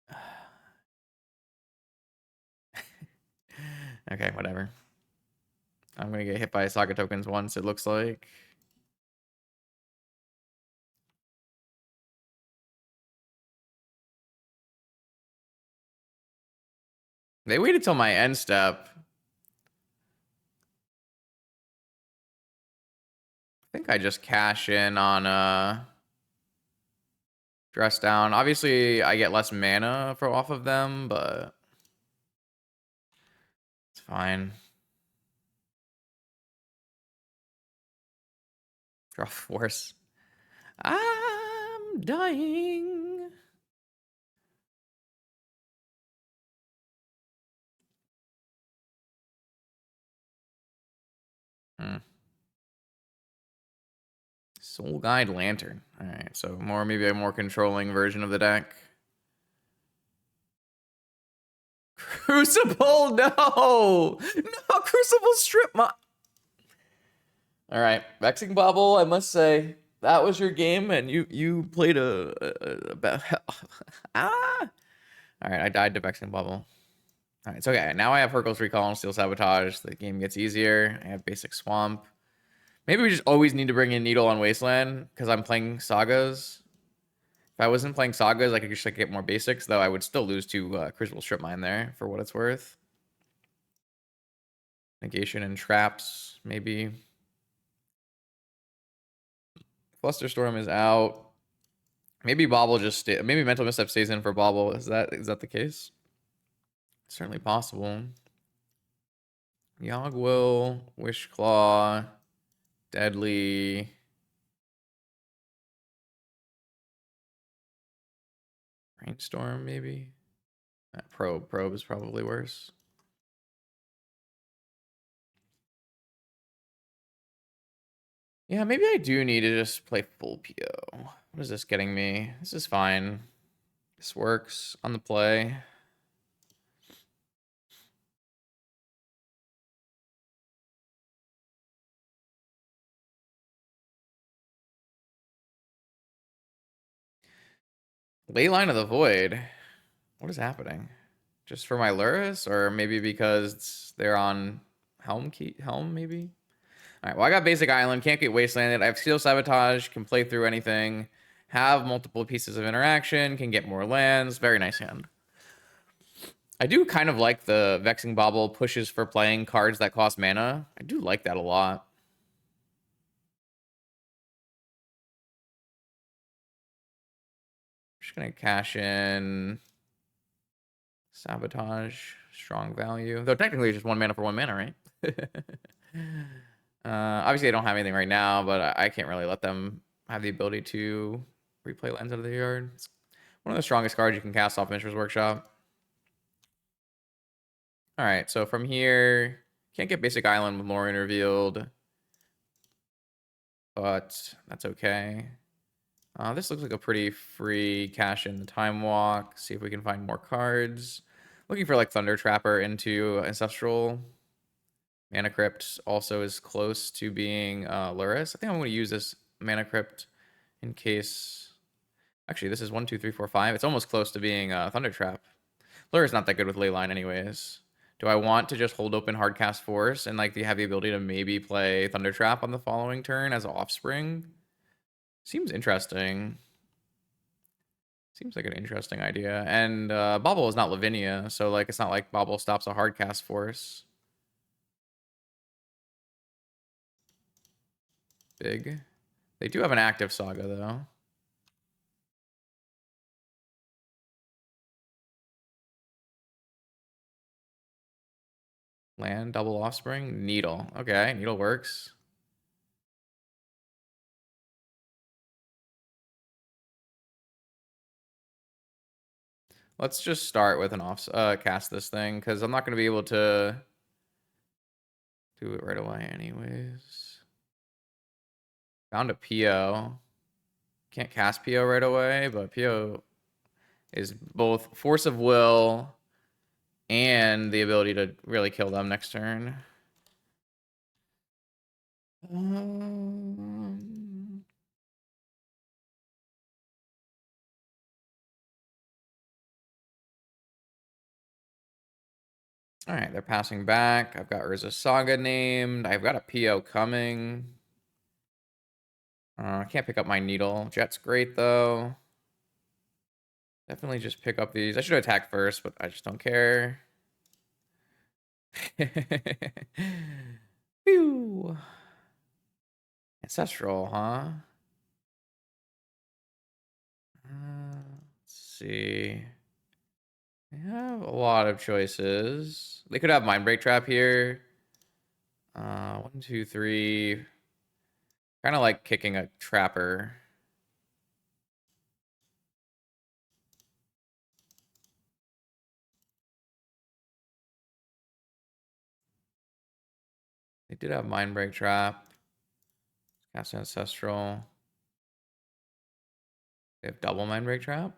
[SPEAKER 1] a... Okay, whatever. I'm gonna get hit by Saga tokens once, it looks like. They waited till my end step. I think I just cash in on dress down. Obviously, I get less mana off of them, but it's fine. Draw force. I'm dying. Soul Guide Lantern. All right, so maybe a more controlling version of the deck. Crucible, no, Crucible strip my. All right, Vexing Bubble. I must say that was your game, and you played a ah. All right, I died to Vexing Bubble. All right, so okay, now I have Hercule's Recall and Steel Sabotage. The game gets easier. I have Basic Swamp. Maybe we just always need to bring in Needle on Wasteland because I'm playing Sagas. If I wasn't playing Sagas, I could just get more basics, though I would still lose to Crucible Strip Mine there for what it's worth. Negation and Traps, maybe. Flusterstorm is out. Maybe Bobble just maybe Mental Misstep stays in for Bobble. Is that the case? Certainly possible. Yogwill, Wishclaw, Deadly. Brainstorm, maybe. Probe is probably worse. Yeah, maybe I do need to just play full PO. What is this getting me? This is fine. This works on the play. Leyline of the Void. What is happening? Just for my Lurrus, or maybe because they're on Helm maybe? All right, well, I got Basic Island, can't get Wastelanded. I have Steel Sabotage, can play through anything, have multiple pieces of interaction, can get more lands. Very nice hand. I do kind of like the Vexing Bobble pushes for playing cards that cost mana. I do like that a lot. Just gonna cash in Sabotage, strong value. Though technically it's just 1 mana for 1 mana, right? Obviously I don't have anything right now, but I can't really let them have the ability to replay lands out of the yard. It's one of the strongest cards you can cast off Mishra's Workshop. All right, so from here, can't get Basic Island with Lorien revealed, but that's okay. This looks like a pretty free cash in the Time Walk. See if we can find more cards. Looking for like Thunder Trapper into Ancestral. Mana Crypt also is close to being Lurrus. I think I'm going to use this Mana Crypt in case. Actually, this is 1, 2, 3, 4, 5. It's almost close to being Thundertrap. Lurrus not that good with Leyline anyways. Do I want to just hold open Hardcast Force and like have the ability to maybe play Thundertrap on the following turn as Offspring? Seems interesting. Seems like an interesting idea. And Bobble is not Lavinia, so like it's not like Bobble stops a Hardcast Force. Big. They do have an active Saga though. Land, double Offspring, Needle. Okay, Needle works. Let's just start with an cast this thing, because I'm not going to be able to do it right away anyways. Found a PO. Can't cast PO right away, but PO is both Force of Will and the ability to really kill them next turn. All right, they're passing back. I've got Urza Saga named. I've got a PO coming. I can't pick up my Needle. Jet's great, though. Definitely just pick up these. I should attack first, but I just don't care. Phew. Ancestral, huh? Let's see. They have a lot of choices. They could have Mindbreak Trap here. 1, 2, 3. Kind of like kicking a Trapper. They did have Mindbreak Trap. Cast Ancestral. They have double Mind Break Trap.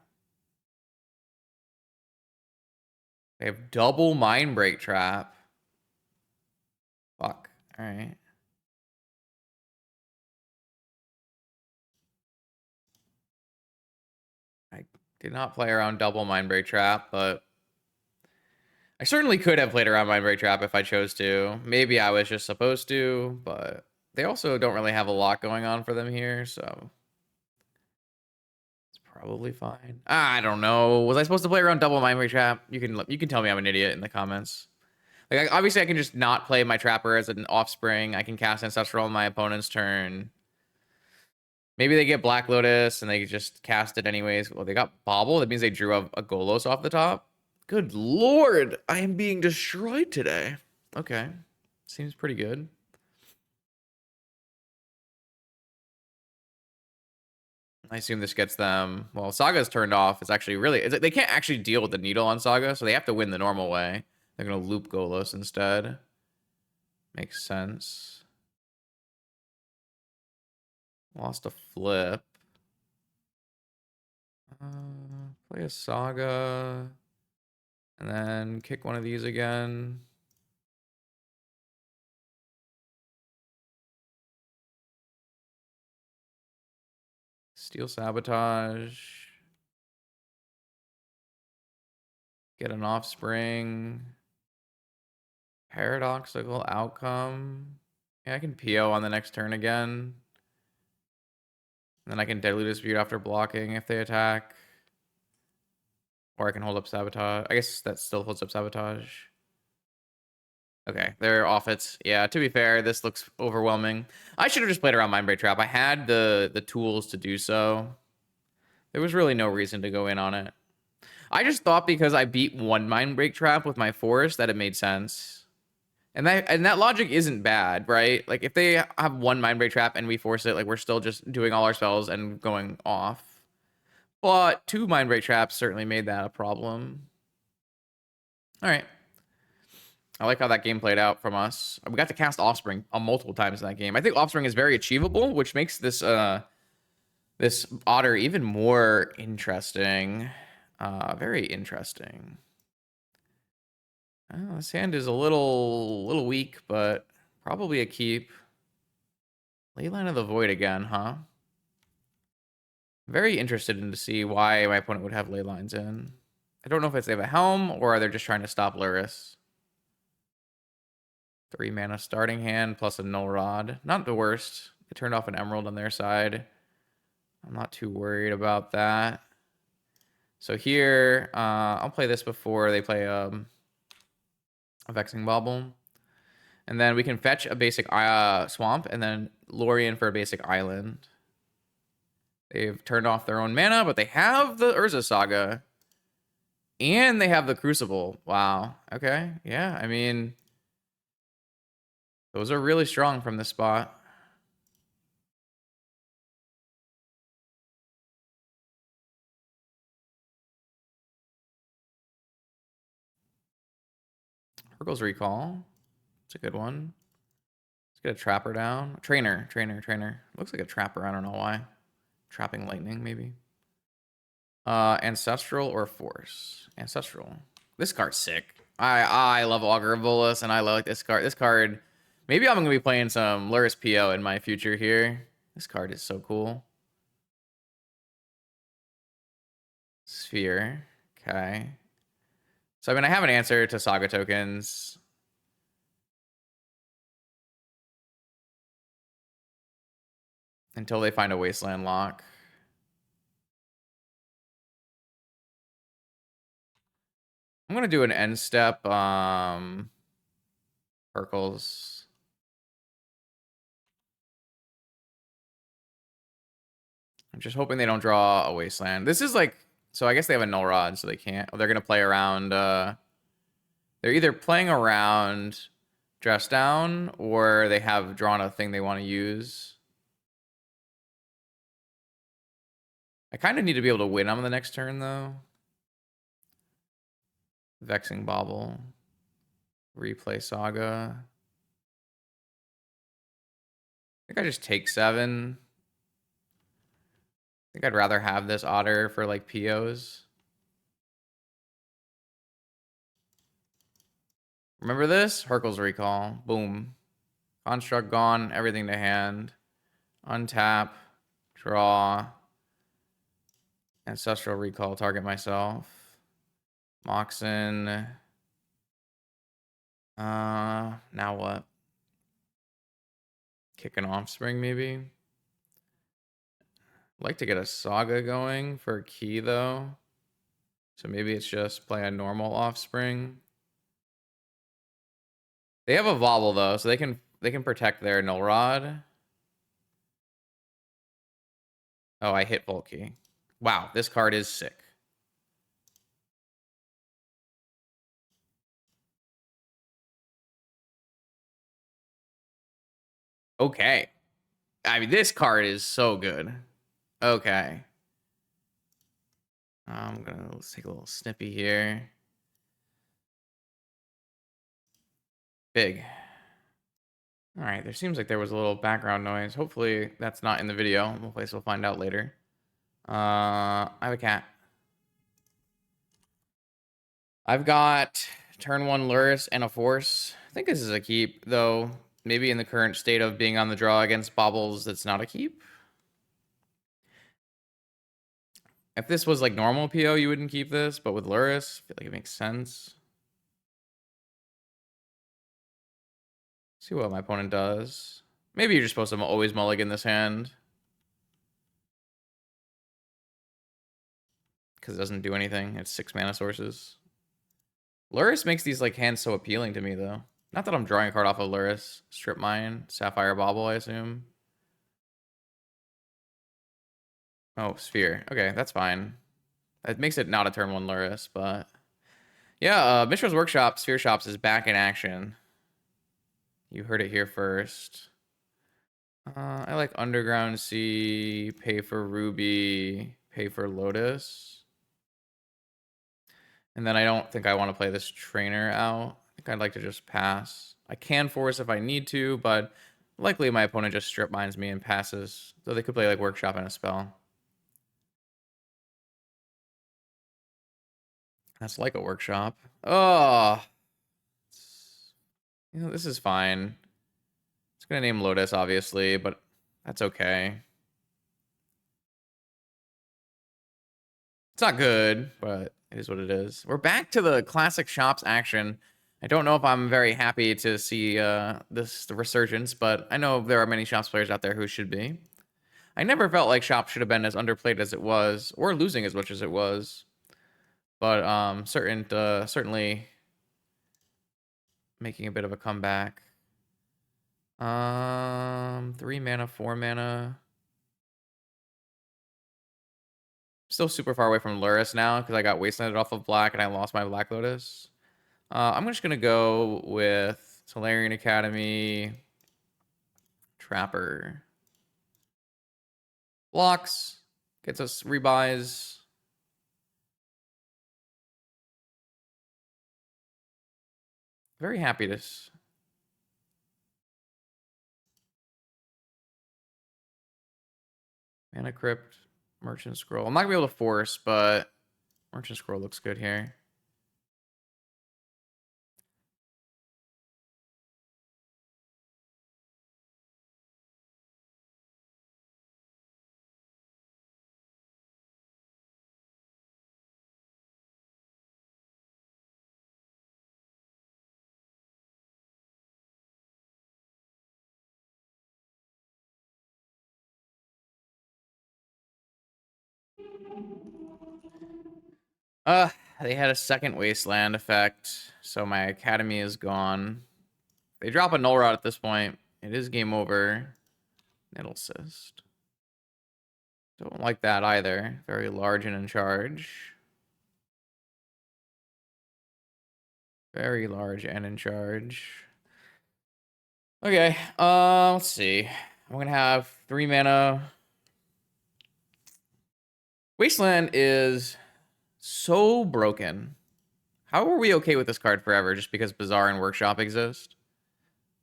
[SPEAKER 1] They have double Mind Break Trap. Fuck. All right. I did not play around double Mind Break Trap, but I certainly could have played around Mind Break Trap if I chose to. Maybe I was just supposed to, but they also don't really have a lot going on for them here, so it's probably fine. I don't know. Was I supposed to play around double Mind Break Trap? You can tell me I'm an idiot in the comments. Like, obviously, I can just not play my Trapper as an offspring. I can cast Ancestral on my opponent's turn. Maybe they get Black Lotus and they just cast it anyways. Well, they got Bobble. That means they drew a Golos off the top. Good lord, I am being destroyed today. Okay, seems pretty good. I assume this gets them. Well, Saga's turned off. It's actually really. They can't actually deal with the needle on Saga, so they have to win the normal way. They're gonna loop Golos instead. Makes sense. Lost a flip. Play a Saga. And then kick one of these again. Steal Sabotage. Get an offspring. Paradoxical outcome. Yeah, I can PO on the next turn again. And then I can Deadly Dispute after blocking if they attack. Or I can hold up Sabotage. I guess that still holds up Sabotage. Okay, they're off it. Yeah, to be fair, this looks overwhelming. I should have just played around Mind Break Trap. I had the tools to do so. There was really no reason to go in on it. I just thought because I beat one Mind Break Trap with my Forest that it made sense. And that logic isn't bad, right? Like, if they have one Mind Break Trap and we force it, like, we're still just doing all our spells and going off. But two Mind Break Traps certainly made that a problem. All right. I like how that game played out from us. We got to cast Offspring multiple times in that game. I think Offspring is very achievable, which makes this this Otter even more interesting. Very interesting. This hand is a little weak, but probably a keep. Leyline of the Void again, huh? Very interested in to see why my opponent would have ley lines in. I don't know if it's they have a helm or they're just trying to stop Lurrus. 3 mana starting hand plus a null rod. Not the worst. They turned off an emerald on their side. I'm not too worried about that. So here, I'll play this before they play a Vexing Bauble. And then we can fetch a basic swamp and then Lorien for a basic island. They've turned off their own mana, but they have the Urza Saga. And they have the Crucible. Wow. Okay. Yeah, I mean, those are really strong from this spot. Urkel's Recall. It's a good one. Let's get a Trapper down. Trainer. Looks like a Trapper. I don't know why. Trapping Lightning, maybe. Ancestral or Force? Ancestral. This card's sick. I love Augur of Volus, and I like this card. This card, maybe I'm going to be playing some Lurrus PO in my future here. This card is so cool. Sphere. Okay. So, I mean, I have an answer to Saga tokens. Until they find a Wasteland lock. I'm going to do an end step. Urkels. I'm just hoping they don't draw a Wasteland. This is like, so I guess they have a Null Rod, so they can't. They're going to play around. They're either playing around Dress Down or they have drawn a thing they want to use. I kind of need to be able to win on the next turn, though. Vexing Bauble. Replay Saga. I think I just take 7. think I'd rather have this Otter for like POs. Remember this? Hercules Recall. Boom. Construct gone. Everything to hand. Untap. Draw. Ancestral Recall. Target myself. Moxen. Now what? Kick an Offspring maybe? I'd like to get a Saga going for a key though. So maybe it's just play a normal Offspring. They have a Vobble though, so they can protect their Null Rod. Oh, I hit Volkey. Wow, this card is sick. Okay. I mean, this card is so good. Okay. Let's take a little snippy here. Big. All right, there seems like there was a little background noise. Hopefully that's not in the video. Hopefully we'll find out later. I have a cat. I've got turn 1 Lurrus and a Force. I think this is a keep, though. Maybe in the current state of being on the draw against Bobbles, that's not a keep. If this was like normal PO, you wouldn't keep this, but with Lurrus, I feel like it makes sense. See what my opponent does. Maybe you're just supposed to always mulligan this hand. Because it doesn't do anything. It's 6 mana sources. Lurrus makes these like hands so appealing to me, though. Not that I'm drawing a card off of Lurrus. Strip Mine, Sapphire Bauble, I assume. Oh, Sphere. Okay, that's fine. It makes it not a turn 1 Lurrus, but... Yeah, Mishra's Workshop, Sphere Shops is back in action. You heard it here first. I like Underground Sea, pay for Ruby, pay for Lotus. And then I don't think I want to play this trainer out. I think I'd like to just pass. I can force if I need to, but likely my opponent just strip mines me and passes. Though they could play like Workshop and a spell. That's like a Workshop. Oh. You know, this is fine. It's going to name Lotus, obviously, but that's okay. It's not good, but it is what it is. We're back to the classic shops action. I don't know if I'm very happy to see the resurgence, but I know there are many shops players out there who should be. I never felt like shop should have been as underplayed as it was, or losing as much as it was. But certainly making a bit of a comeback. 3 mana, 4 mana. Still super far away from Lurrus now because I got wastelanded off of black and I lost my Black Lotus. I'm just going to go with Tolarian Academy, Trapper. Blocks, gets us rebuys. Very happy to... Mana Crypt, Merchant Scroll. I'm not going to be able to force, but Merchant Scroll looks good here. They had a second Wasteland effect, so my Academy is gone. They drop a Null Rod at this point. It is game over. Nettle Cyst. Don't like that either. Very large and in charge. Very large and in charge. Okay, let's see. I'm gonna have 3 mana. Wasteland is so broken. How are we okay with this card forever just because Bazaar and Workshop exist?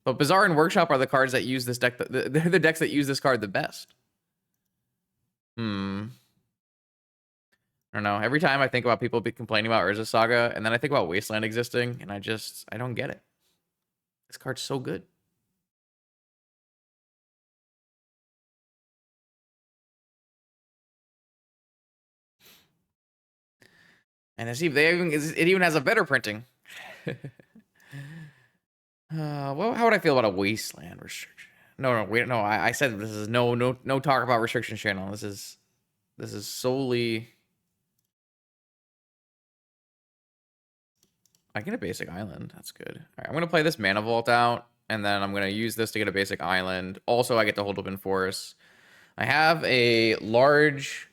[SPEAKER 1] But Bazaar and Workshop are the cards that use this deck. They're the decks that use this card the best. I don't know. Every time I think about people be complaining about Urza Saga, and then I think about Wasteland existing, and I don't get it. This card's so good. And it even has a better printing. Well, how would I feel about a Wasteland restriction? No. I said this is no talk about restriction channel. This is solely. I get a basic island. That's good. All right, I'm gonna play this Mana Vault out, and then I'm gonna use this to get a basic island. Also, I get to hold open force. I have a large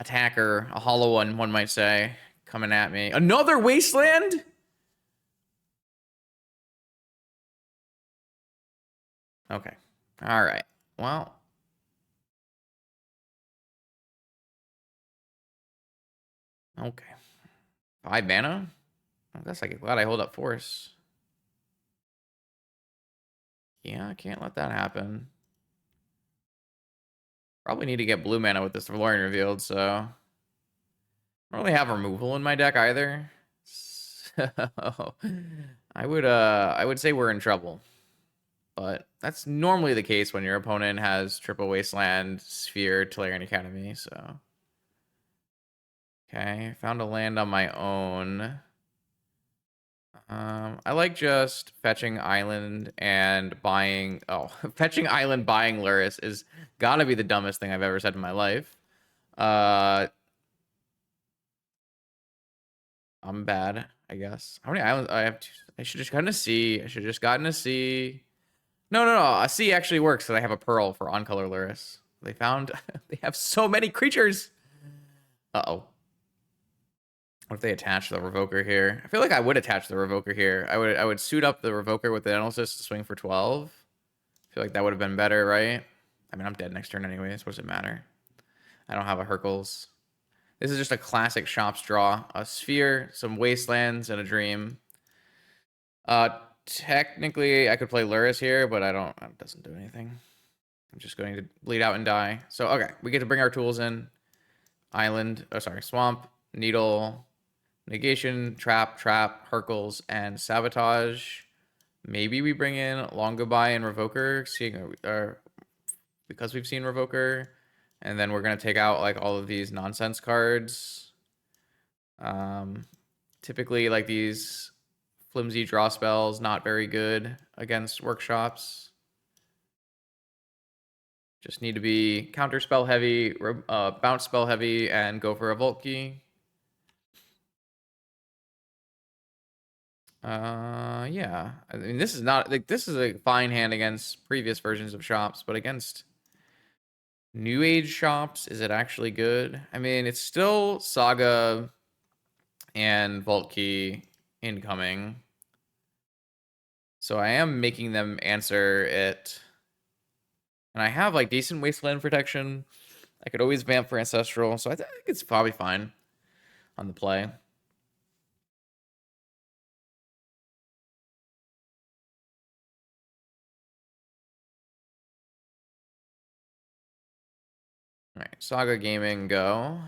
[SPEAKER 1] attacker, a hollow one might say, coming at me. Another Wasteland? Okay. All right. Well. Okay. 5 mana? I guess I'm glad I hold up force. Yeah, I can't let that happen. Probably need to get blue mana with this Valorian revealed, so I don't really have removal in my deck either. So I would say we're in trouble. But that's normally the case when your opponent has triple wasteland, sphere, Tolarian Academy, so. Okay, found a land on my own. I like just fetching island and buying. Oh, fetching island, buying Lurrus is gotta be the dumbest thing I've ever said in my life. I'm bad, I guess. How many islands? I have. I should just gotten a C. I should just gotten a C. No. A C actually works because I have a pearl for on color Lurrus. They found. They have so many creatures. Uh-oh. What if they attach the Revoker here? I feel like I would attach the Revoker here. I would suit up the Revoker with the Analysis to swing for 12. I feel like that would have been better, right? I mean, I'm dead next turn anyways. What does it matter? I don't have a Hercules. This is just a classic Shops draw. A Sphere, some Wastelands, and a Dream. Technically, I could play Lurrus here, but I don't. It doesn't do anything. I'm just going to bleed out and die. So, okay. We get to bring our tools in. Island. Oh, sorry. Swamp. Needle. Negation, Trap, Hercules, and Sabotage. Maybe we bring in Long Goodbye and Revoker, because we've seen Revoker. And then we're going to take out like all of these nonsense cards. Typically, like these flimsy draw spells, not very good against workshops. Just need to be counter spell heavy, bounce spell heavy, and go for a Vault Key. Yeah. I mean, this is not like this is a fine hand against previous versions of shops, but against new age shops, is it actually good? I mean, it's still Saga and Vault Key incoming. So I am making them answer it. And I have like decent wasteland protection. I could always vamp for ancestral, so I think it's probably fine on the play. All right, Saga Gaming, go.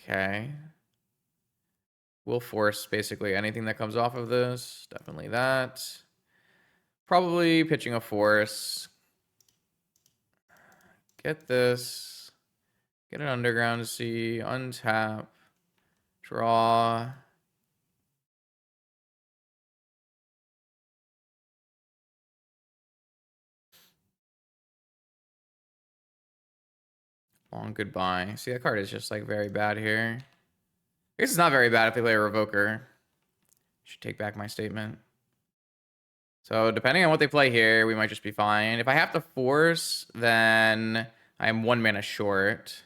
[SPEAKER 1] Okay. We'll force basically anything that comes off of this. Definitely that. Probably pitching a force. Get this. Get an underground sea. Untap. Draw. Long goodbye. See, that card is just like very bad here. I guess it's not very bad if they play a Revoker. Should take back my statement. So depending on what they play here, we might just be fine. If I have to force, then I'm 1 mana short.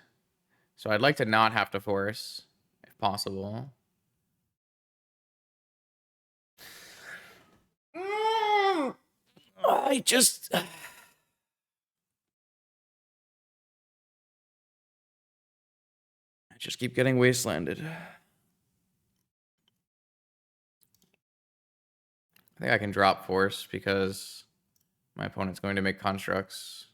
[SPEAKER 1] So I'd like to not have to force, if possible. I just... I just keep getting wastelanded. I think I can drop force because my opponent's going to make constructs.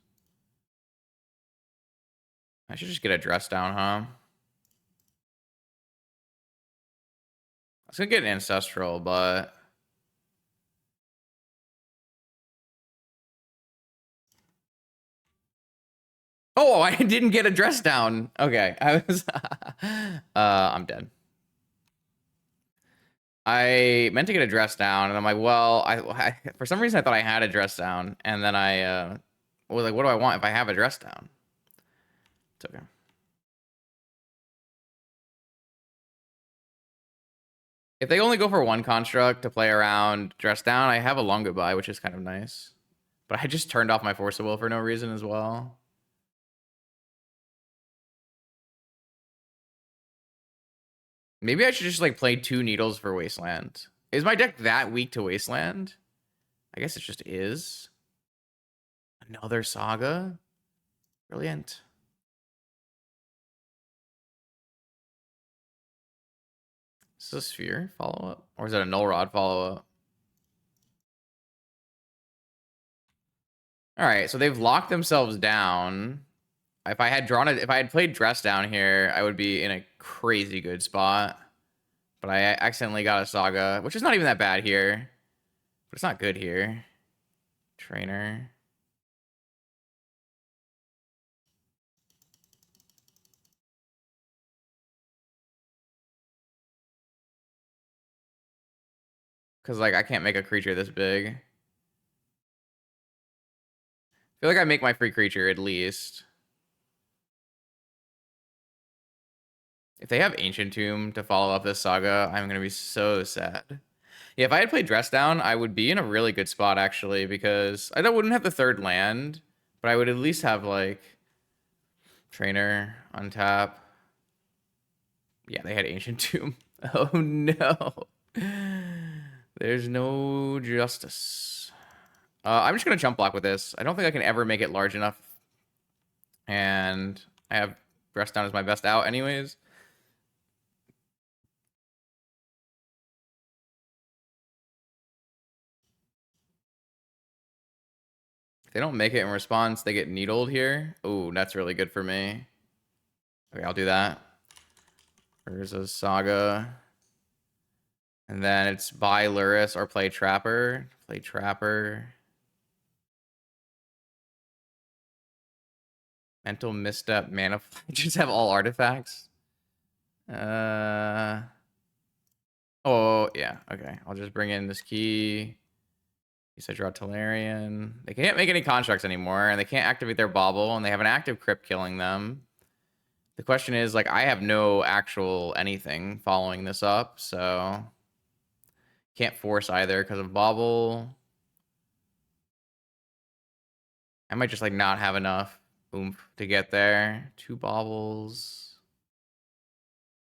[SPEAKER 1] I should just get a dress down, huh? I was gonna get an ancestral, but oh, I didn't get a dress down. Okay, I was I'm dead. I meant to get a dress down, and I'm like, well, I for some reason I thought I had a dress down, and then I was like, what do I want if I have a dress down? It's okay. If they only go for one construct to play around dress down, I have a long goodbye, which is kind of nice. But I just turned off my Force of Will for no reason as well. Maybe I should just like play 2 needles for Wasteland. Is my deck that weak to Wasteland? I guess it just is. Another Saga? Brilliant. Is this a Sphere follow-up? Or is it a Null Rod follow-up? Alright, so they've locked themselves down. If I had played Dress down here, I would be in a crazy good spot. But I accidentally got a Saga, which is not even that bad here. But it's not good here. Trainer. Because, like, I can't make a creature this big. I feel like I make my free creature at least. If they have Ancient Tomb to follow up this Saga, I'm going to be so sad. Yeah, if I had played Dress Down, I would be in a really good spot, actually, because I wouldn't have the 3rd land, but I would at least have, like, Trainer, untap. Yeah, they had Ancient Tomb. Oh, no. There's no justice. I'm just going to jump block with this. I don't think I can ever make it large enough. And I have Dress Down as my best out anyways. If they don't make it in response, they get needled here. Oh, that's really good for me. Okay, I'll do that. There's a Saga. And then it's buy Lurrus or play Trapper. Play Trapper. Mental Misstep, Mana. Just have all artifacts. Oh, yeah. Okay. I'll just bring in this key. You said draw Tolarian. They can't make any constructs anymore, and they can't activate their Bauble, and they have an active Crypt killing them. The question is, like, I have no actual anything following this up, so can't force either because of Bauble. I might just, like, not have enough oomph to get there. 2 Baubles.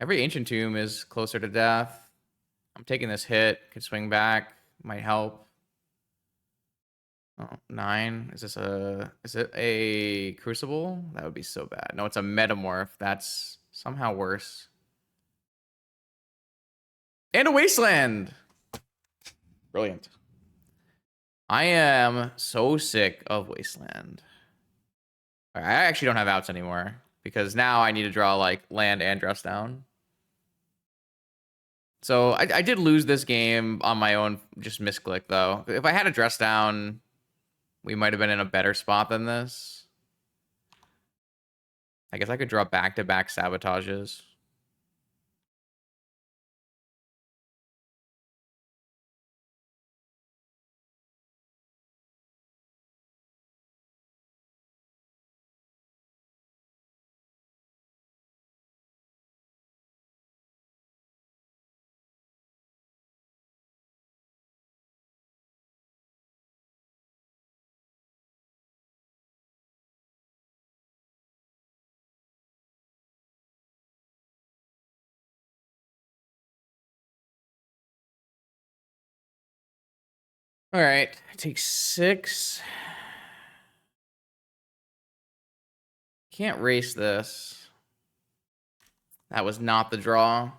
[SPEAKER 1] Every Ancient Tomb is closer to death. I'm taking this hit. Could swing back. Might help. Oh, 9. Is it a Crucible? That would be so bad. No, it's a Metamorph. That's somehow worse. And a Wasteland. Brilliant. I am so sick of Wasteland. I actually don't have outs anymore because now I need to draw like land and dress down. So I did lose this game on my own, just misclick though. If I had a dress down, we might have been in a better spot than this. I guess I could draw back-to-back sabotages. All right, take 6. Can't race this. That was not the draw.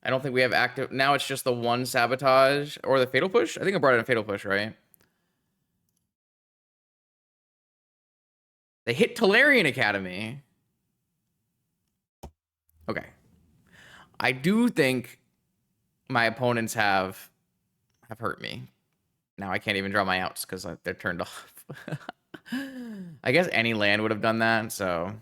[SPEAKER 1] I don't think we have active. Now it's just the one sabotage or the fatal push. I think I brought in a fatal push, right? They hit Tolarian Academy. Okay. I do think my opponents have hurt me. Now I can't even draw my outs because they're turned off. I guess any land would have done that, so...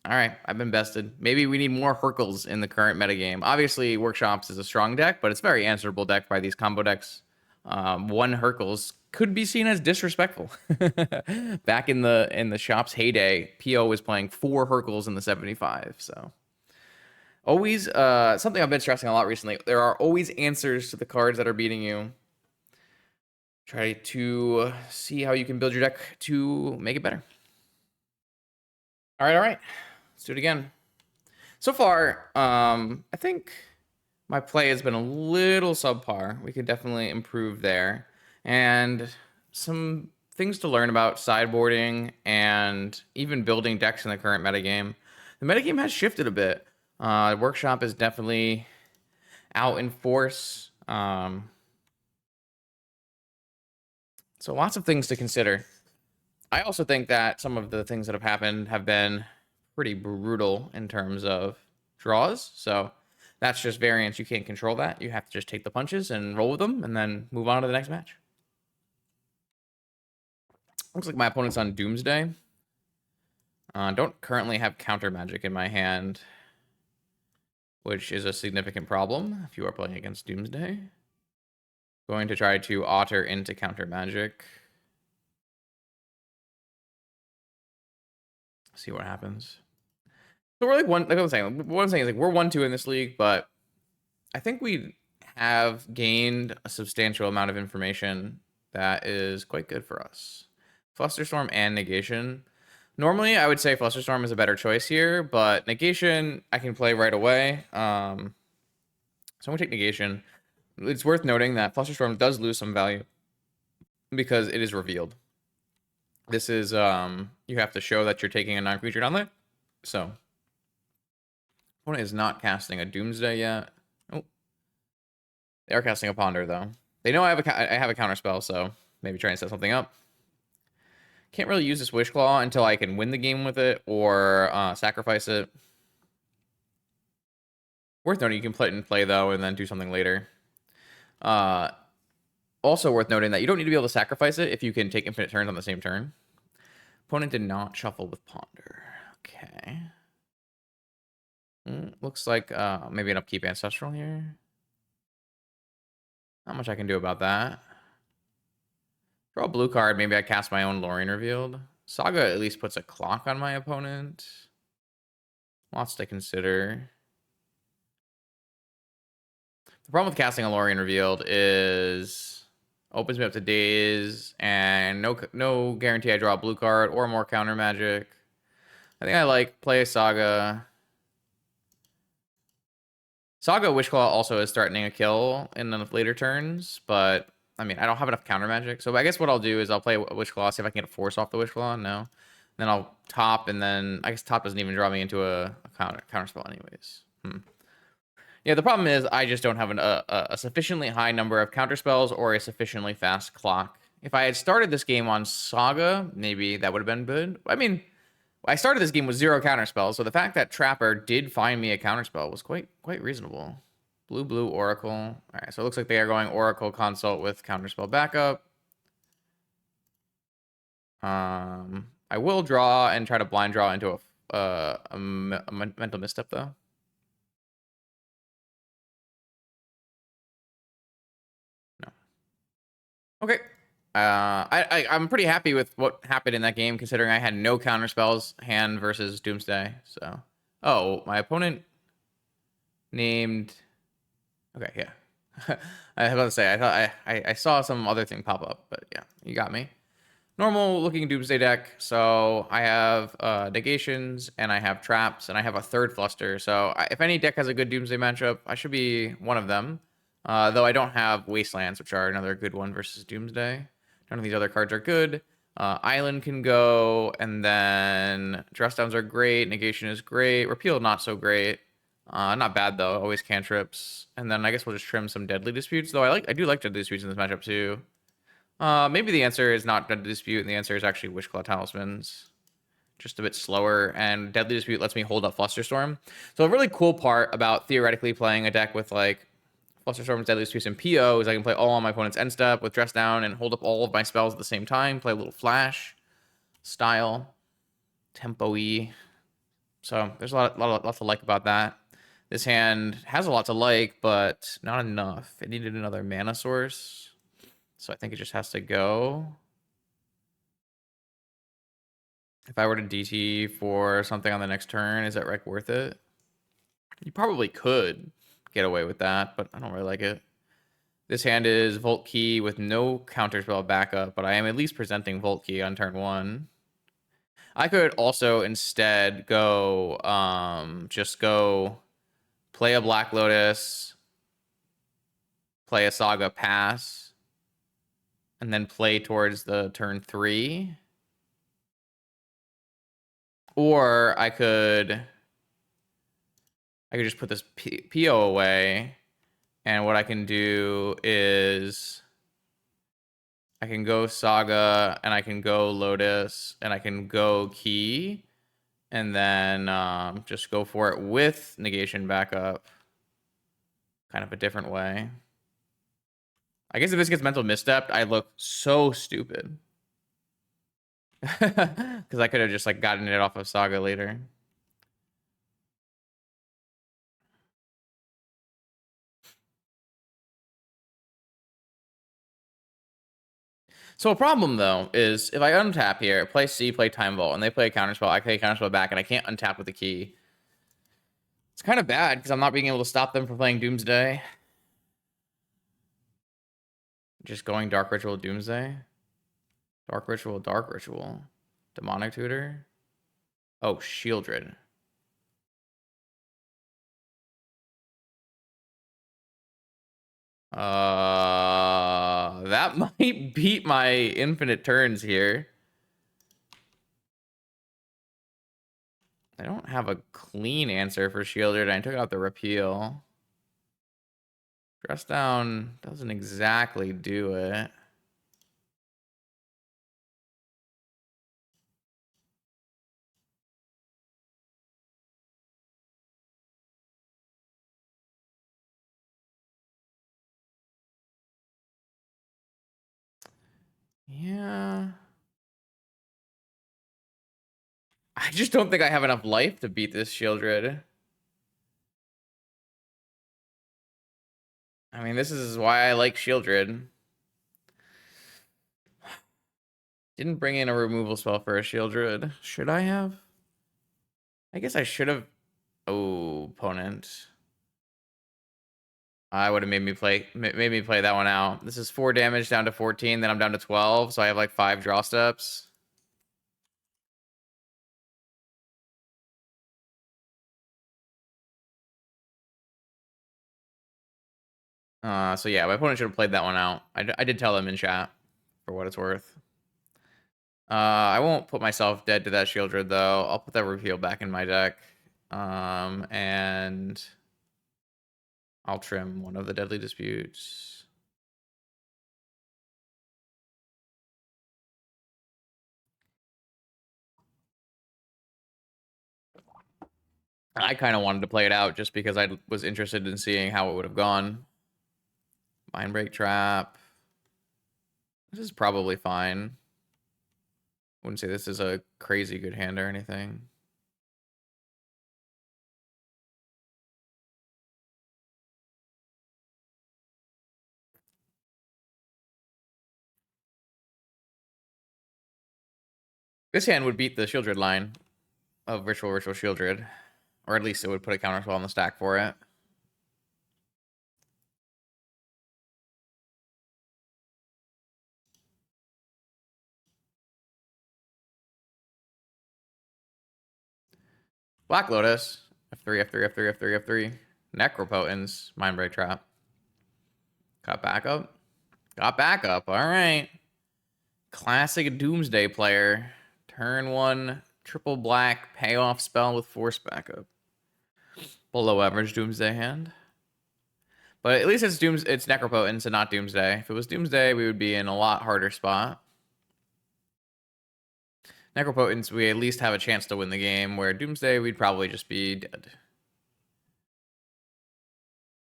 [SPEAKER 1] Alright, I've been bested. Maybe we need more Hercles in the current metagame. Obviously, Workshops is a strong deck, but it's a very answerable deck by these combo decks. One Hercles could be seen as disrespectful. Back in the shop's heyday, PO was playing 4 Hercles in the 75, so... Always, something I've been stressing a lot recently, there are always answers to the cards that are beating you. Try to see how you can build your deck to make it better. All right. Let's do it again. So far, I think my play has been a little subpar. We could definitely improve there. And some things to learn about sideboarding and even building decks in the current metagame. The metagame has shifted a bit. Workshop is definitely out in force. So lots of things to consider. I also think that some of the things that have happened have been pretty brutal in terms of draws. So that's just variance. You can't control that. You have to just take the punches and roll with them and then move on to the next match. Looks like my opponent's on Doomsday. Don't currently have counter magic in my hand, which is a significant problem if you are playing against Doomsday. Going to try to Otter into counter magic. See what happens. So we're like what I'm saying is like we're 1-2 in this league, but I think we have gained a substantial amount of information that is quite good for us. Flusterstorm and Negation. Normally, I would say Flusterstorm is a better choice here, but Negation I can play right away. So I'm gonna take Negation. It's worth noting that Flusterstorm does lose some value because it is revealed. This is, you have to show that you're taking a non-creature down there. So, opponent is not casting a Doomsday yet. Oh. They are casting a Ponder, though. They know I have a counter spell, so maybe try and set something up. Can't really use this Wish Claw until I can win the game with it or sacrifice it. Worth noting, you can put it in play, though, and then do something later. Also worth noting that you don't need to be able to sacrifice it if you can take infinite turns on the same turn. Opponent did not shuffle with Ponder. Okay. Looks like maybe an upkeep Ancestral here. Not much I can do about that. Draw a blue card. Maybe I cast my own Lorien Revealed. Saga at least puts a clock on my opponent. Lots to consider. The problem with casting a Lorien Revealed is opens me up to days and no guarantee I draw a blue card or more counter magic. I think I like play a Saga. Saga Wishclaw also is threatening a kill in the later turns, but I mean I don't have enough counter magic. So I guess what I'll do is I'll play Wishclaw, see if I can get a force off the Wishclaw. No. Then I'll top, and then I guess top doesn't even draw me into a counter spell anyways. Yeah, the problem is I just don't have a sufficiently high number of counterspells or a sufficiently fast clock. If I had started this game on Saga, maybe that would have been good. I mean, I started this game with 0 counterspells, so the fact that Trapper did find me a counterspell was quite reasonable. Blue Oracle. All right, so it looks like they are going Oracle Consult with counterspell backup. I will draw and try to blind draw into a mental misstep though. Okay. I'm pretty happy with what happened in that game, considering I had no counter spells hand versus Doomsday. So, oh, my opponent named. Okay, yeah. I was about to say I thought I saw some other thing pop up, but yeah, you got me. Normal looking Doomsday deck. So I have negations and I have traps and I have a third fluster. So if any deck has a good Doomsday matchup, I should be one of them. Though I don't have Wastelands, which are another good one versus Doomsday. None of these other cards are good. Island can go, and then Dress Downs are great. Negation is great. Repeal not so great. Not bad though. Always cantrips. And then I guess we'll just trim some Deadly Disputes. Though I do like Deadly Disputes in this matchup too. Maybe the answer is not Deadly Dispute, and the answer is actually Wishclaw Talismans. Just a bit slower, and Deadly Dispute lets me hold up Flusterstorm. So a really cool part about theoretically playing a deck with like Flusterstorms, Deadly Disputes, and PO is I can play all on my opponent's end step with Dress Down and hold up all of my spells at the same time. Play a little flash style, tempo-y. So there's a lot to like about that. This hand has a lot to like, but not enough. It needed another mana source. So I think it just has to go. If I were to DT for something on the next turn, is that rec worth it? You probably could get away with that, but I don't really like it. This hand is Volt Key with no counterspell backup, but I am at least presenting Volt Key on turn 1. I could also instead go, just go play a Black Lotus, play a Saga pass, and then play towards the turn 3. Or I could just put this PO away, and what I can do is I can go Saga, and I can go Lotus, and I can go Key, and then just go for it with negation backup. Kind of a different way. I guess if this gets mental misstepped, I look so stupid. Because I could have just like gotten it off of Saga later. So a problem though is if I untap here, play C, play Time Vault, and they play a counterspell, I play a counterspell back, and I can't untap with the key. It's kind of bad because I'm not being able to stop them from playing Doomsday. Just going Dark Ritual Doomsday. Dark Ritual, Dark Ritual. Demonic Tutor. Oh, Shieldred. That might beat my infinite turns here. I don't have a clean answer for Shieldred. I took out the repeal. Dress Down doesn't exactly do it. Yeah. I just don't think I have enough life to beat this Shieldred. I mean, this is why I like Shieldred. Didn't bring in a removal spell for a Shieldred. Should I have? I guess I should have. Oh, opponent. I would have made me play that one out. This is 4 damage down to 14, then I'm down to 12, so I have like 5 draw steps. So yeah, my opponent should have played that one out. I did tell them in chat, for what it's worth. I won't put myself dead to that Shieldred though. I'll put that reveal back in my deck. And I'll trim one of the Deadly Disputes. I kind of wanted to play it out just because I was interested in seeing how it would have gone. Mindbreak Trap. This is probably fine. Wouldn't say this is a crazy good hand or anything. This hand would beat the Shieldred line of Ritual Shieldred. Or at least it would put a counterspell on the stack for it. Black Lotus. F3, F3, F3, F3, F3. Necropotence. Mindbreak Trap. Got backup? Got backup. All right. Classic Doomsday player. Turn 1, triple black, payoff spell with force backup. Below average Doomsday hand. But at least it's Necropotence and not Doomsday. If it was Doomsday, we would be in a lot harder spot. Necropotence, we at least have a chance to win the game, where Doomsday, we'd probably just be dead.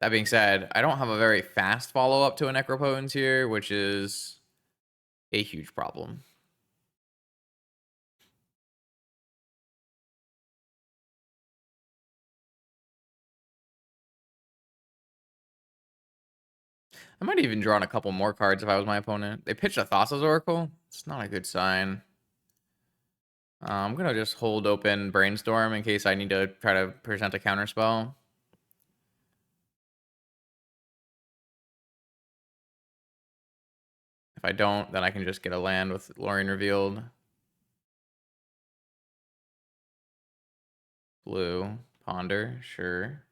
[SPEAKER 1] That being said, I don't have a very fast follow-up to a Necropotence here, which is a huge problem. I might have even drawn a couple more cards if I was my opponent. They pitched a Thassa's Oracle. It's not a good sign. I'm going to just hold open Brainstorm in case I need to try to present a counterspell. If I don't, then I can just get a land with Lorien Revealed. Blue. Ponder. Sure.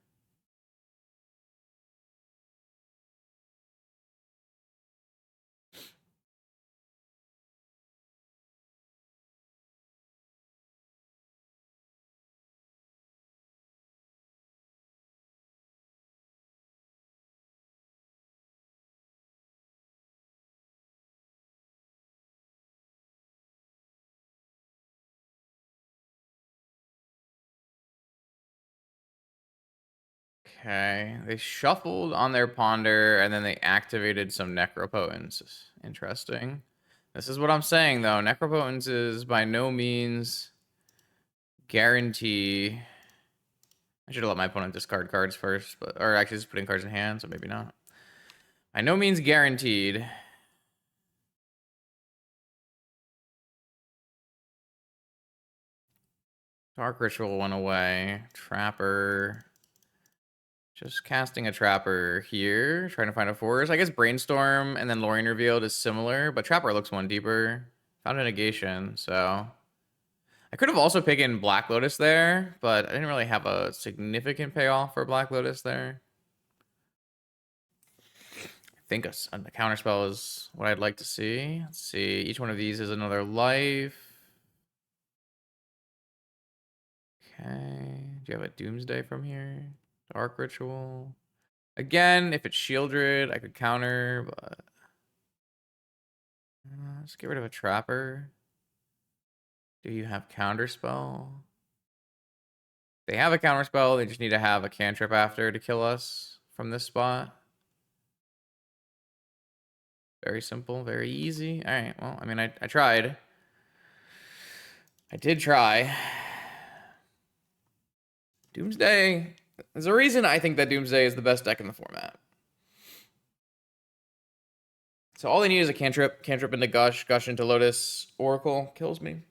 [SPEAKER 1] Okay, they shuffled on their Ponder, and then they activated some Necropotence. Interesting. This is what I'm saying, though. Necropotence is by no means guarantee. I should have let my opponent discard cards first, or actually just putting cards in hand, so maybe not. By no means guaranteed. Dark Ritual went away. Trapper. Just casting a Trapper here, trying to find a forest. I guess Brainstorm and then Lorien Revealed is similar, but Trapper looks one deeper. Found a negation, so... I could have also picked Black Lotus there, but I didn't really have a significant payoff for Black Lotus there. I think a counterspell is what I'd like to see. Let's see. Each one of these is another life. Okay. Do you have a Doomsday from here? Dark Ritual. Again, if it's Shieldred, I could counter, but... let's get rid of a Trapper. Do you have Counterspell? They have a Counterspell, they just need to have a cantrip after to kill us from this spot. Very simple, very easy. Alright, well, I mean, I tried. I did try. Doomsday. There's a reason I think that Doomsday is the best deck in the format. So all they need is a cantrip. Cantrip into Gush. Gush into Lotus. Oracle kills me.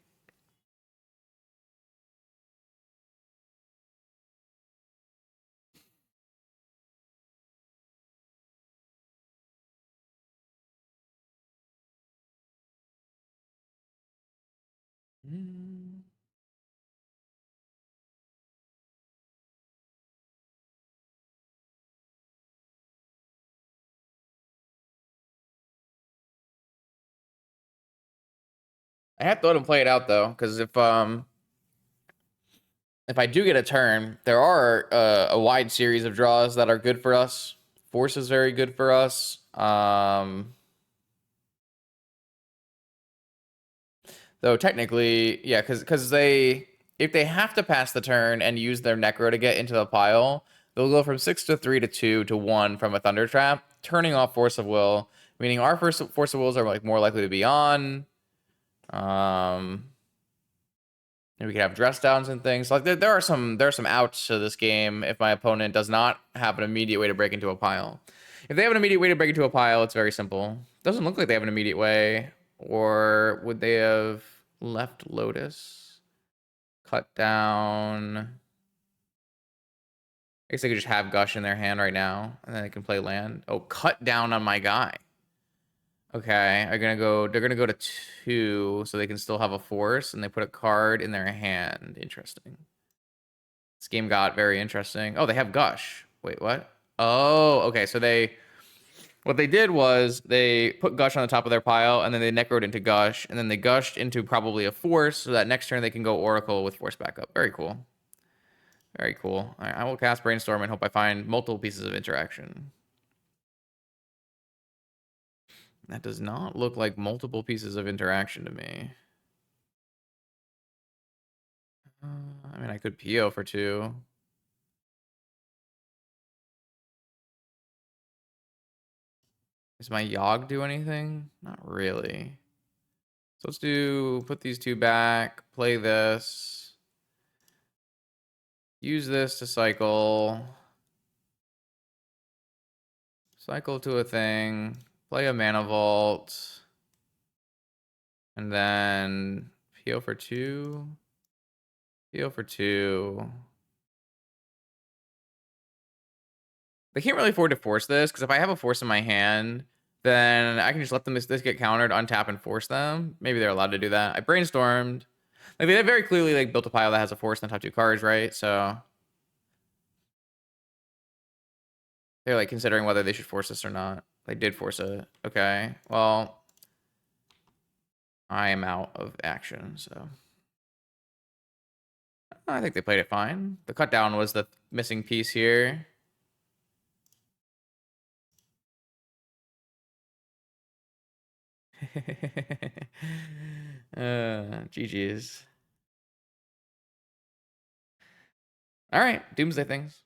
[SPEAKER 1] I have to let him play it out though, because if I do get a turn, there are a wide series of draws that are good for us. Force is very good for us. Though technically, yeah, because if they have to pass the turn and use their Necro to get into the pile, they'll go from 6 to 3 to 2 to 1 from a Thundertrap, turning off Force of Will, meaning our Force of Wills are like more likely to be on. And we could have dress downs and things. Like there are some outs to this game if my opponent does not have an immediate way to break into a pile. If they have an immediate way to break into a pile, it's very simple. Doesn't look like they have an immediate way. Or would they have left Lotus? Cut down. I guess they could just have Gush in their hand right now, and then they can play land. Oh, cut down on my guy. Okay, they're gonna go to 2, so they can still have a force, and they put a card in their hand. Interesting. This game got very interesting. Oh, they have Gush. Wait, what? Oh, okay, so what they did was they put Gush on the top of their pile, and then they Necroed into Gush, and then they Gushed into probably a force, so that next turn they can go Oracle with force backup. Very cool. Very cool. All right, I will cast Brainstorm and hope I find multiple pieces of interaction. That does not look like multiple pieces of interaction to me. I mean, I could PO for 2. Does my Yogg do anything? Not really. So let's put these 2 back, play this. Use this to cycle. Cycle to a thing. Play a Mana Vault. And then PO for 2. PO for 2. They can't really afford to force this, because if I have a force in my hand, then I can just let them this get countered, untap, and force them. Maybe they're allowed to do that. I brainstormed. Like, they very clearly like built a pile that has a force in the top 2 cards, right? So they're like considering whether they should force this or not. They did force it. Okay. Well, I am out of action, so I think they played it fine. The cut down was the missing piece here. GG's. All right, Doomsday things.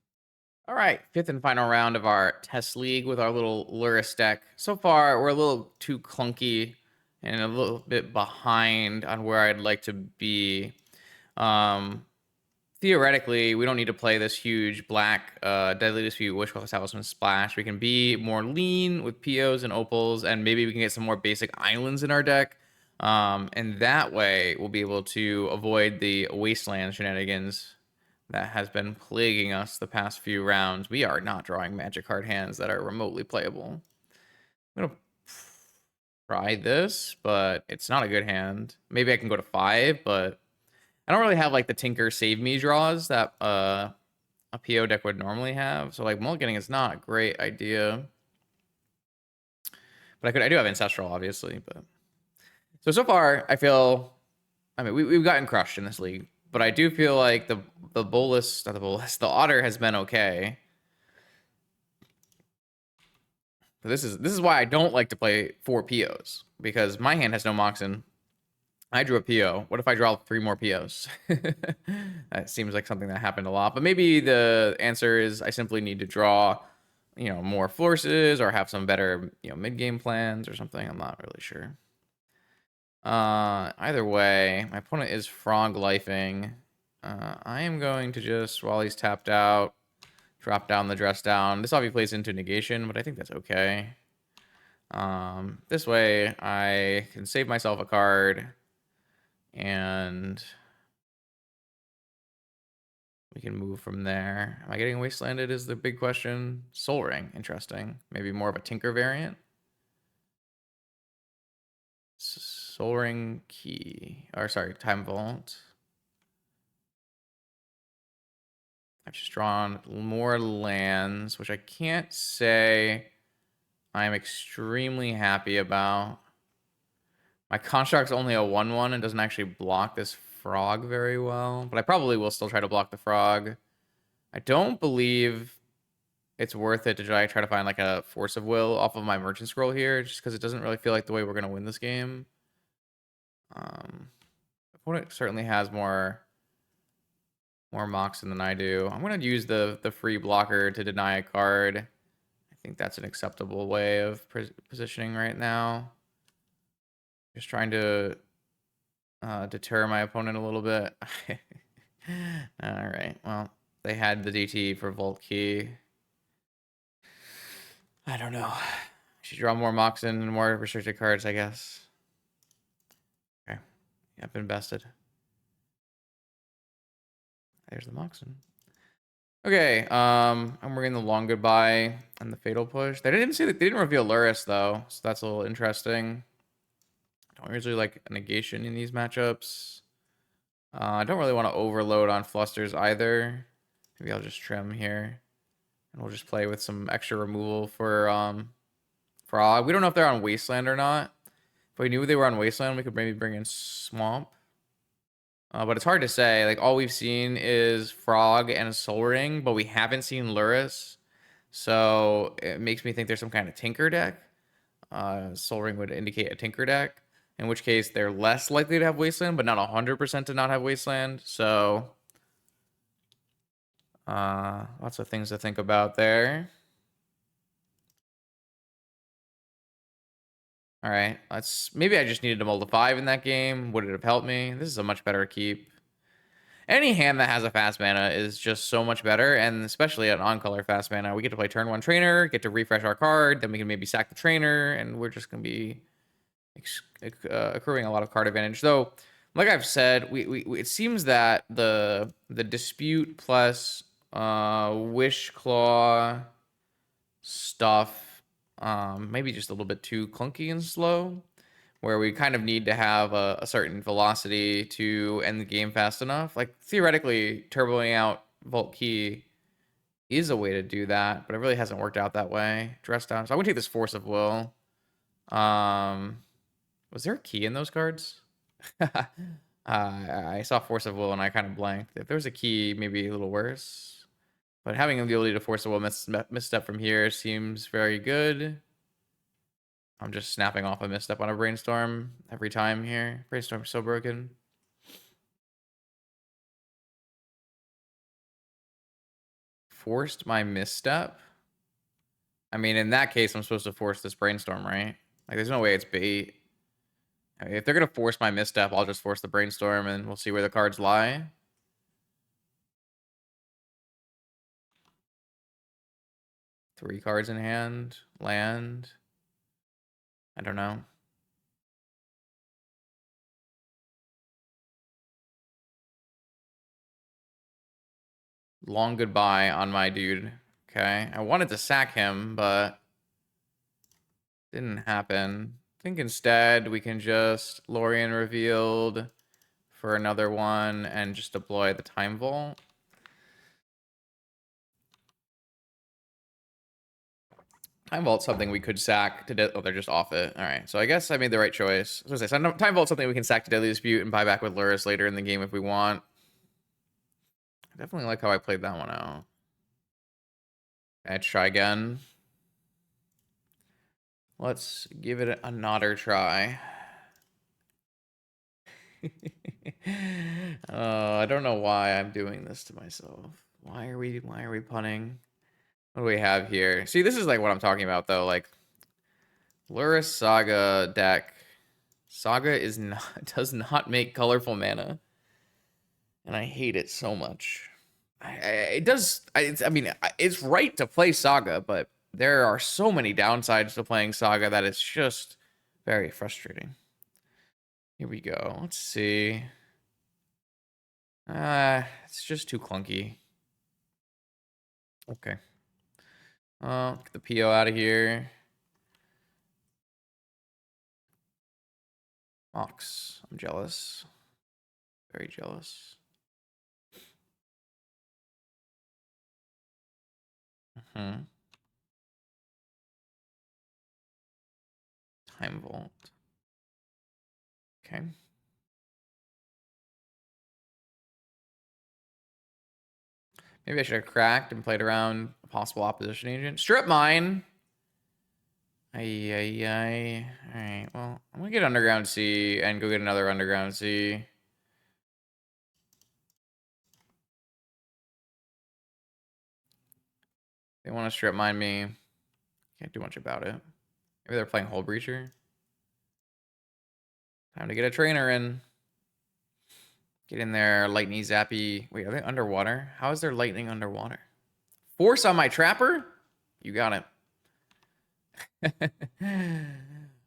[SPEAKER 1] All right, 5th and final round of our test league with our little Lurrus deck. So far, we're a little too clunky and a little bit behind on where I'd like to be. Theoretically, we don't need to play this huge black Deadly Dispute, Wishful Talisman Splash. We can be more lean with POs and Opals, and maybe we can get some more basic islands in our deck. And that way, we'll be able to avoid the Wasteland shenanigans that has been plaguing us the past few rounds. We are not drawing Magic card hands that are remotely playable. I'm going to try this, but it's not a good hand. Maybe I can go to 5, but I don't really have like the Tinker Save Me draws that a PO deck would normally have. So like mulliganing is not a great idea. But I do have Ancestral, obviously. But so far, I feel, I mean, we've gotten crushed in this league, but I do feel like the Bolus, not the Bolus, the Otter has been okay. But this is why I don't like to play 4 POs, because my hand has no Moxen. I drew a PO. What if I draw 3 more POs? That seems like something that happened a lot. But maybe the answer is I simply need to draw, more forces or have some better, mid-game plans or something. I'm not really sure. Either way, my opponent is frog lifing. I am going to just, while he's tapped out, drop down the dress down. This obviously plays into negation, but I think that's okay. This way I can save myself a card. And we can move from there. Am I getting wastelanded is the big question. Soul Ring, interesting. Maybe more of a Tinker variant. Soul Ring key, or sorry, Time Vault. I've just drawn more lands, which I can't say I'm extremely happy about. My construct's only a 1/1 and doesn't actually block this frog very well, but I probably will still try to block the frog. I don't believe it's worth it to try to find like a Force of Will off of my Merchant Scroll here, just because it doesn't really feel like the way we're going to win this game. Opponent certainly has more Moxen than I do. I'm going to use the free blocker to deny a card. I think that's an acceptable way of positioning right now. Just trying to deter my opponent a little bit. All right. Well, they had the DT for Vault Key. I don't know. I should draw more Moxen and more restricted cards, I guess. Okay. Yeah, I've been bested. There's the Moxen. Okay. I'm bringing the Long Goodbye and the Fatal Push. They didn't reveal Lurrus though, so that's a little interesting. I don't usually like a negation in these matchups. I don't really want to overload on Flusters either. Maybe I'll just trim here. And we'll just play with some extra removal for Frog. We don't know if they're on Wasteland or not. If we knew they were on Wasteland, we could maybe bring in Swamp. But it's hard to say. Like, all we've seen is Frog and Soul Ring, but we haven't seen Lurrus. So it makes me think there's some kind of Tinker deck. Soul Ring would indicate a Tinker deck, in which case they're less likely to have Wasteland, but not 100% to not have Wasteland. So lots of things to think about there. All right, maybe I just needed to mold a 5 in that game. Would it have helped me? This is a much better keep. Any hand that has a fast mana is just so much better, and especially an on-color fast mana. We get to play turn 1 trainer, get to refresh our card, then we can maybe sack the trainer, and we're just going to be accruing a lot of card advantage. Though, like I've said, it seems that the dispute plus wish claw stuff maybe just a little bit too clunky and slow, where we kind of need to have a certain velocity to end the game fast enough. Like, theoretically, turboing out Vault Key is a way to do that, but it really hasn't worked out that way. Dress down. So I'm going to take this Force of Will. Was there a key in those cards? I saw Force of Will and I kind of blanked. If there was a key, maybe a little worse. But having the ability to Force of Will misstep from here seems very good. I'm just snapping off a misstep on a Brainstorm every time here. Brainstorm's so broken. Forced my misstep? I mean, in that case, I'm supposed to force this Brainstorm, right? Like, there's no way it's bait. I mean, if they're going to force my misstep, I'll just force the Brainstorm and we'll see where the cards lie. Three cards in hand. Land. I don't know. Long goodbye on my dude. Okay. I wanted to sack him, but didn't happen. I think instead we can just Lorien Revealed for another one and just deploy the Time Vault. Time Vault's something we could sack to oh, they're just off it. All right, so I guess I made the right choice. I was gonna say, Time Vault's something we can sack to Deadly Dispute and buy back with Lurrus later in the game if we want. I definitely like how I played that one out. Let's try again. Let's give it another try. I don't know why I'm doing this to myself. Why are we punning? What do we have here? See, this is like what I'm talking about though. Like, Lurrus Saga deck. Saga does not make colorful mana. And I hate it so much. It does. I mean, it's right to play Saga, but there are so many downsides to playing Saga that it's just very frustrating. Here we go. Let's see. It's just too clunky. Okay. Get the PO out of here. Ox. I'm jealous. Very jealous. Time Vault. Okay. Maybe I should have cracked and played around a possible opposition agent. Strip mine. Ay. All right. Well, I'm gonna get Underground C and go get another Underground C. They want to strip mine me. Can't do much about it. Maybe they're playing Hull Breacher. Time to get a trainer in. Get in there, lightning zappy. Wait, are they underwater? How is there lightning underwater? Force on my trapper? You got it.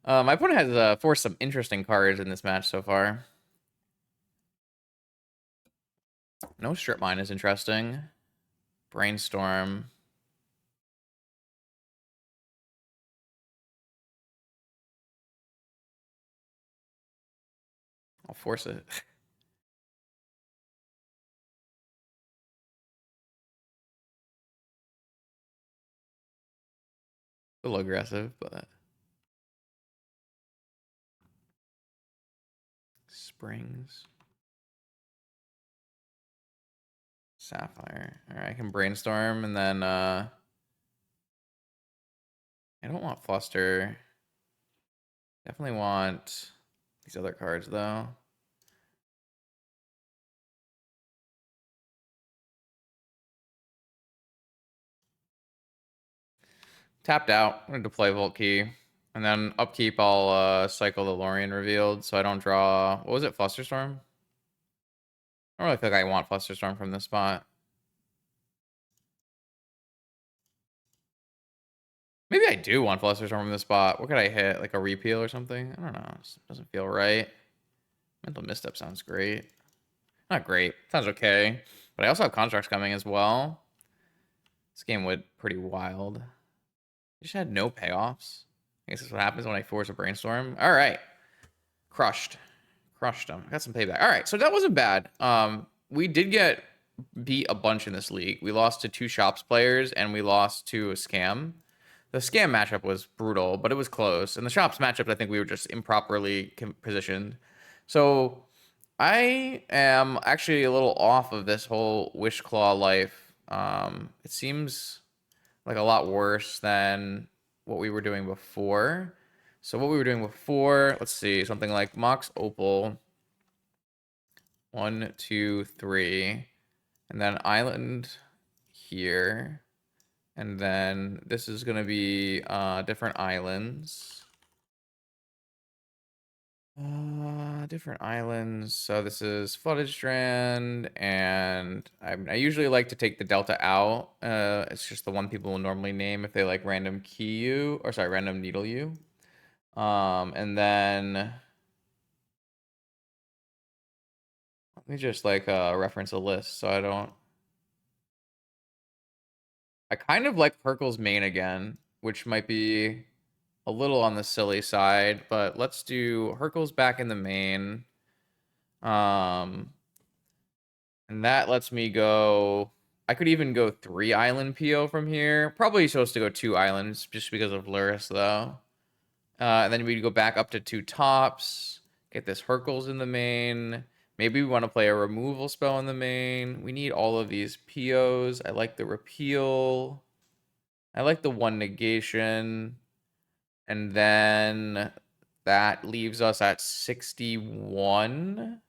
[SPEAKER 1] My opponent has forced some interesting cards in this match so far. No strip mine is interesting. Brainstorm. I'll force it. A little aggressive, but Springs. Sapphire. All right, I can brainstorm, and then I don't want Fluster. Definitely want these other cards though. Tapped out. I'm gonna deploy Volt Key. And then upkeep, I'll cycle the Lorien Revealed so I don't draw. What was it? Flusterstorm? I don't really feel like I want Flusterstorm from this spot. Maybe I do want Flusterstorm from this spot. What could I hit? Like a repeal or something? I don't know. This doesn't feel right. Mental Misstep sounds great. Not great. Sounds okay. But I also have Constructs coming as well. This game went pretty wild. Just had no payoffs. I guess that's what happens when I force a brainstorm. All right. Crushed them. Got some payback. All right, so that wasn't bad. We did get beat a bunch in this league. We lost to 2 shops players and we lost to a scam. The scam matchup was brutal, but it was close. And the shops matchup, I think we were just improperly positioned. So I am actually a little off of this whole Wish Claw life. It seems like a lot worse than what we were doing before. So what we were doing before, let's see, something like Mox Opal. 1, 2, 3. And then Island here. And then this is going to be different islands. Different islands. So this is Flooded Strand. And I usually like to take the Delta out. It's just the one people will normally name if they like random key U. Or sorry, random needle U. And then let me just like reference a list so I don't. I kind of like Hercule's main again, which might be a little on the silly side, but let's do Hercule's back in the main. And that lets me go. I could even go 3 island PO from here. Probably supposed to go 2 islands just because of Lurrus though. And then we go back up to 2 tops. Get this Hercules in the main. Maybe we want to play a removal spell in the main. We need all of these POs. I like the repeal. I like the 1 negation. And then that leaves us at 61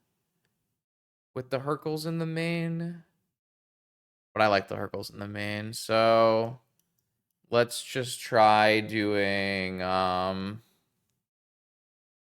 [SPEAKER 1] with the Hercules in the main. But I like the Hercules in the main. So let's just try doing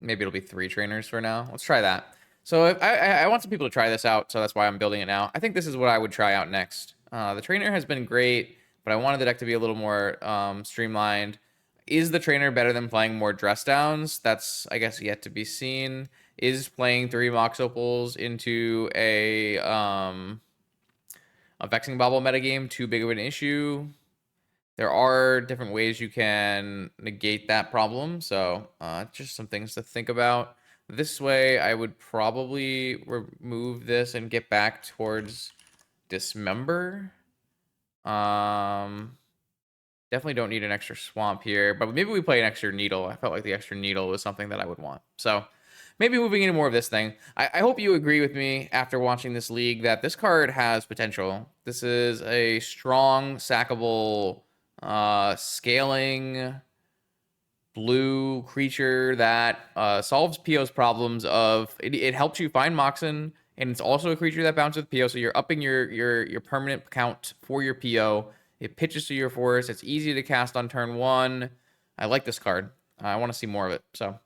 [SPEAKER 1] maybe it'll be 3 trainers for now. Let's try that. So if I want some people to try this out, so that's why I'm building it now. I think this is what I would try out next. The trainer has been great, but I wanted the deck to be a little more streamlined. Is the trainer better than playing more dress downs? That's, I guess, yet to be seen. Is playing 3 Mox Opals into a Vexing Bauble metagame too big of an issue? There are different ways you can negate that problem, so just some things to think about. This way, I would probably remove this and get back towards Dismember. Definitely don't need an extra Swamp here, but maybe we play an extra Needle. I felt like the extra Needle was something that I would want. So maybe moving into more of this thing. I hope you agree with me after watching this league that this card has potential. This is a strong, sackable, scaling blue creature that solves PO's problems of it helps you find Moxen, and it's also a creature that bounces with PO, so you're upping your permanent count for your PO. It pitches to your forest. It's easy to cast on turn 1. I like this card. I want to see more of it. So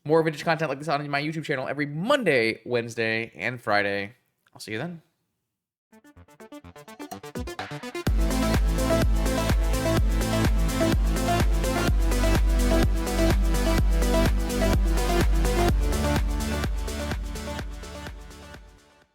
[SPEAKER 1] more vintage content like this on my YouTube channel every Monday, Wednesday, and Friday. I'll see you then.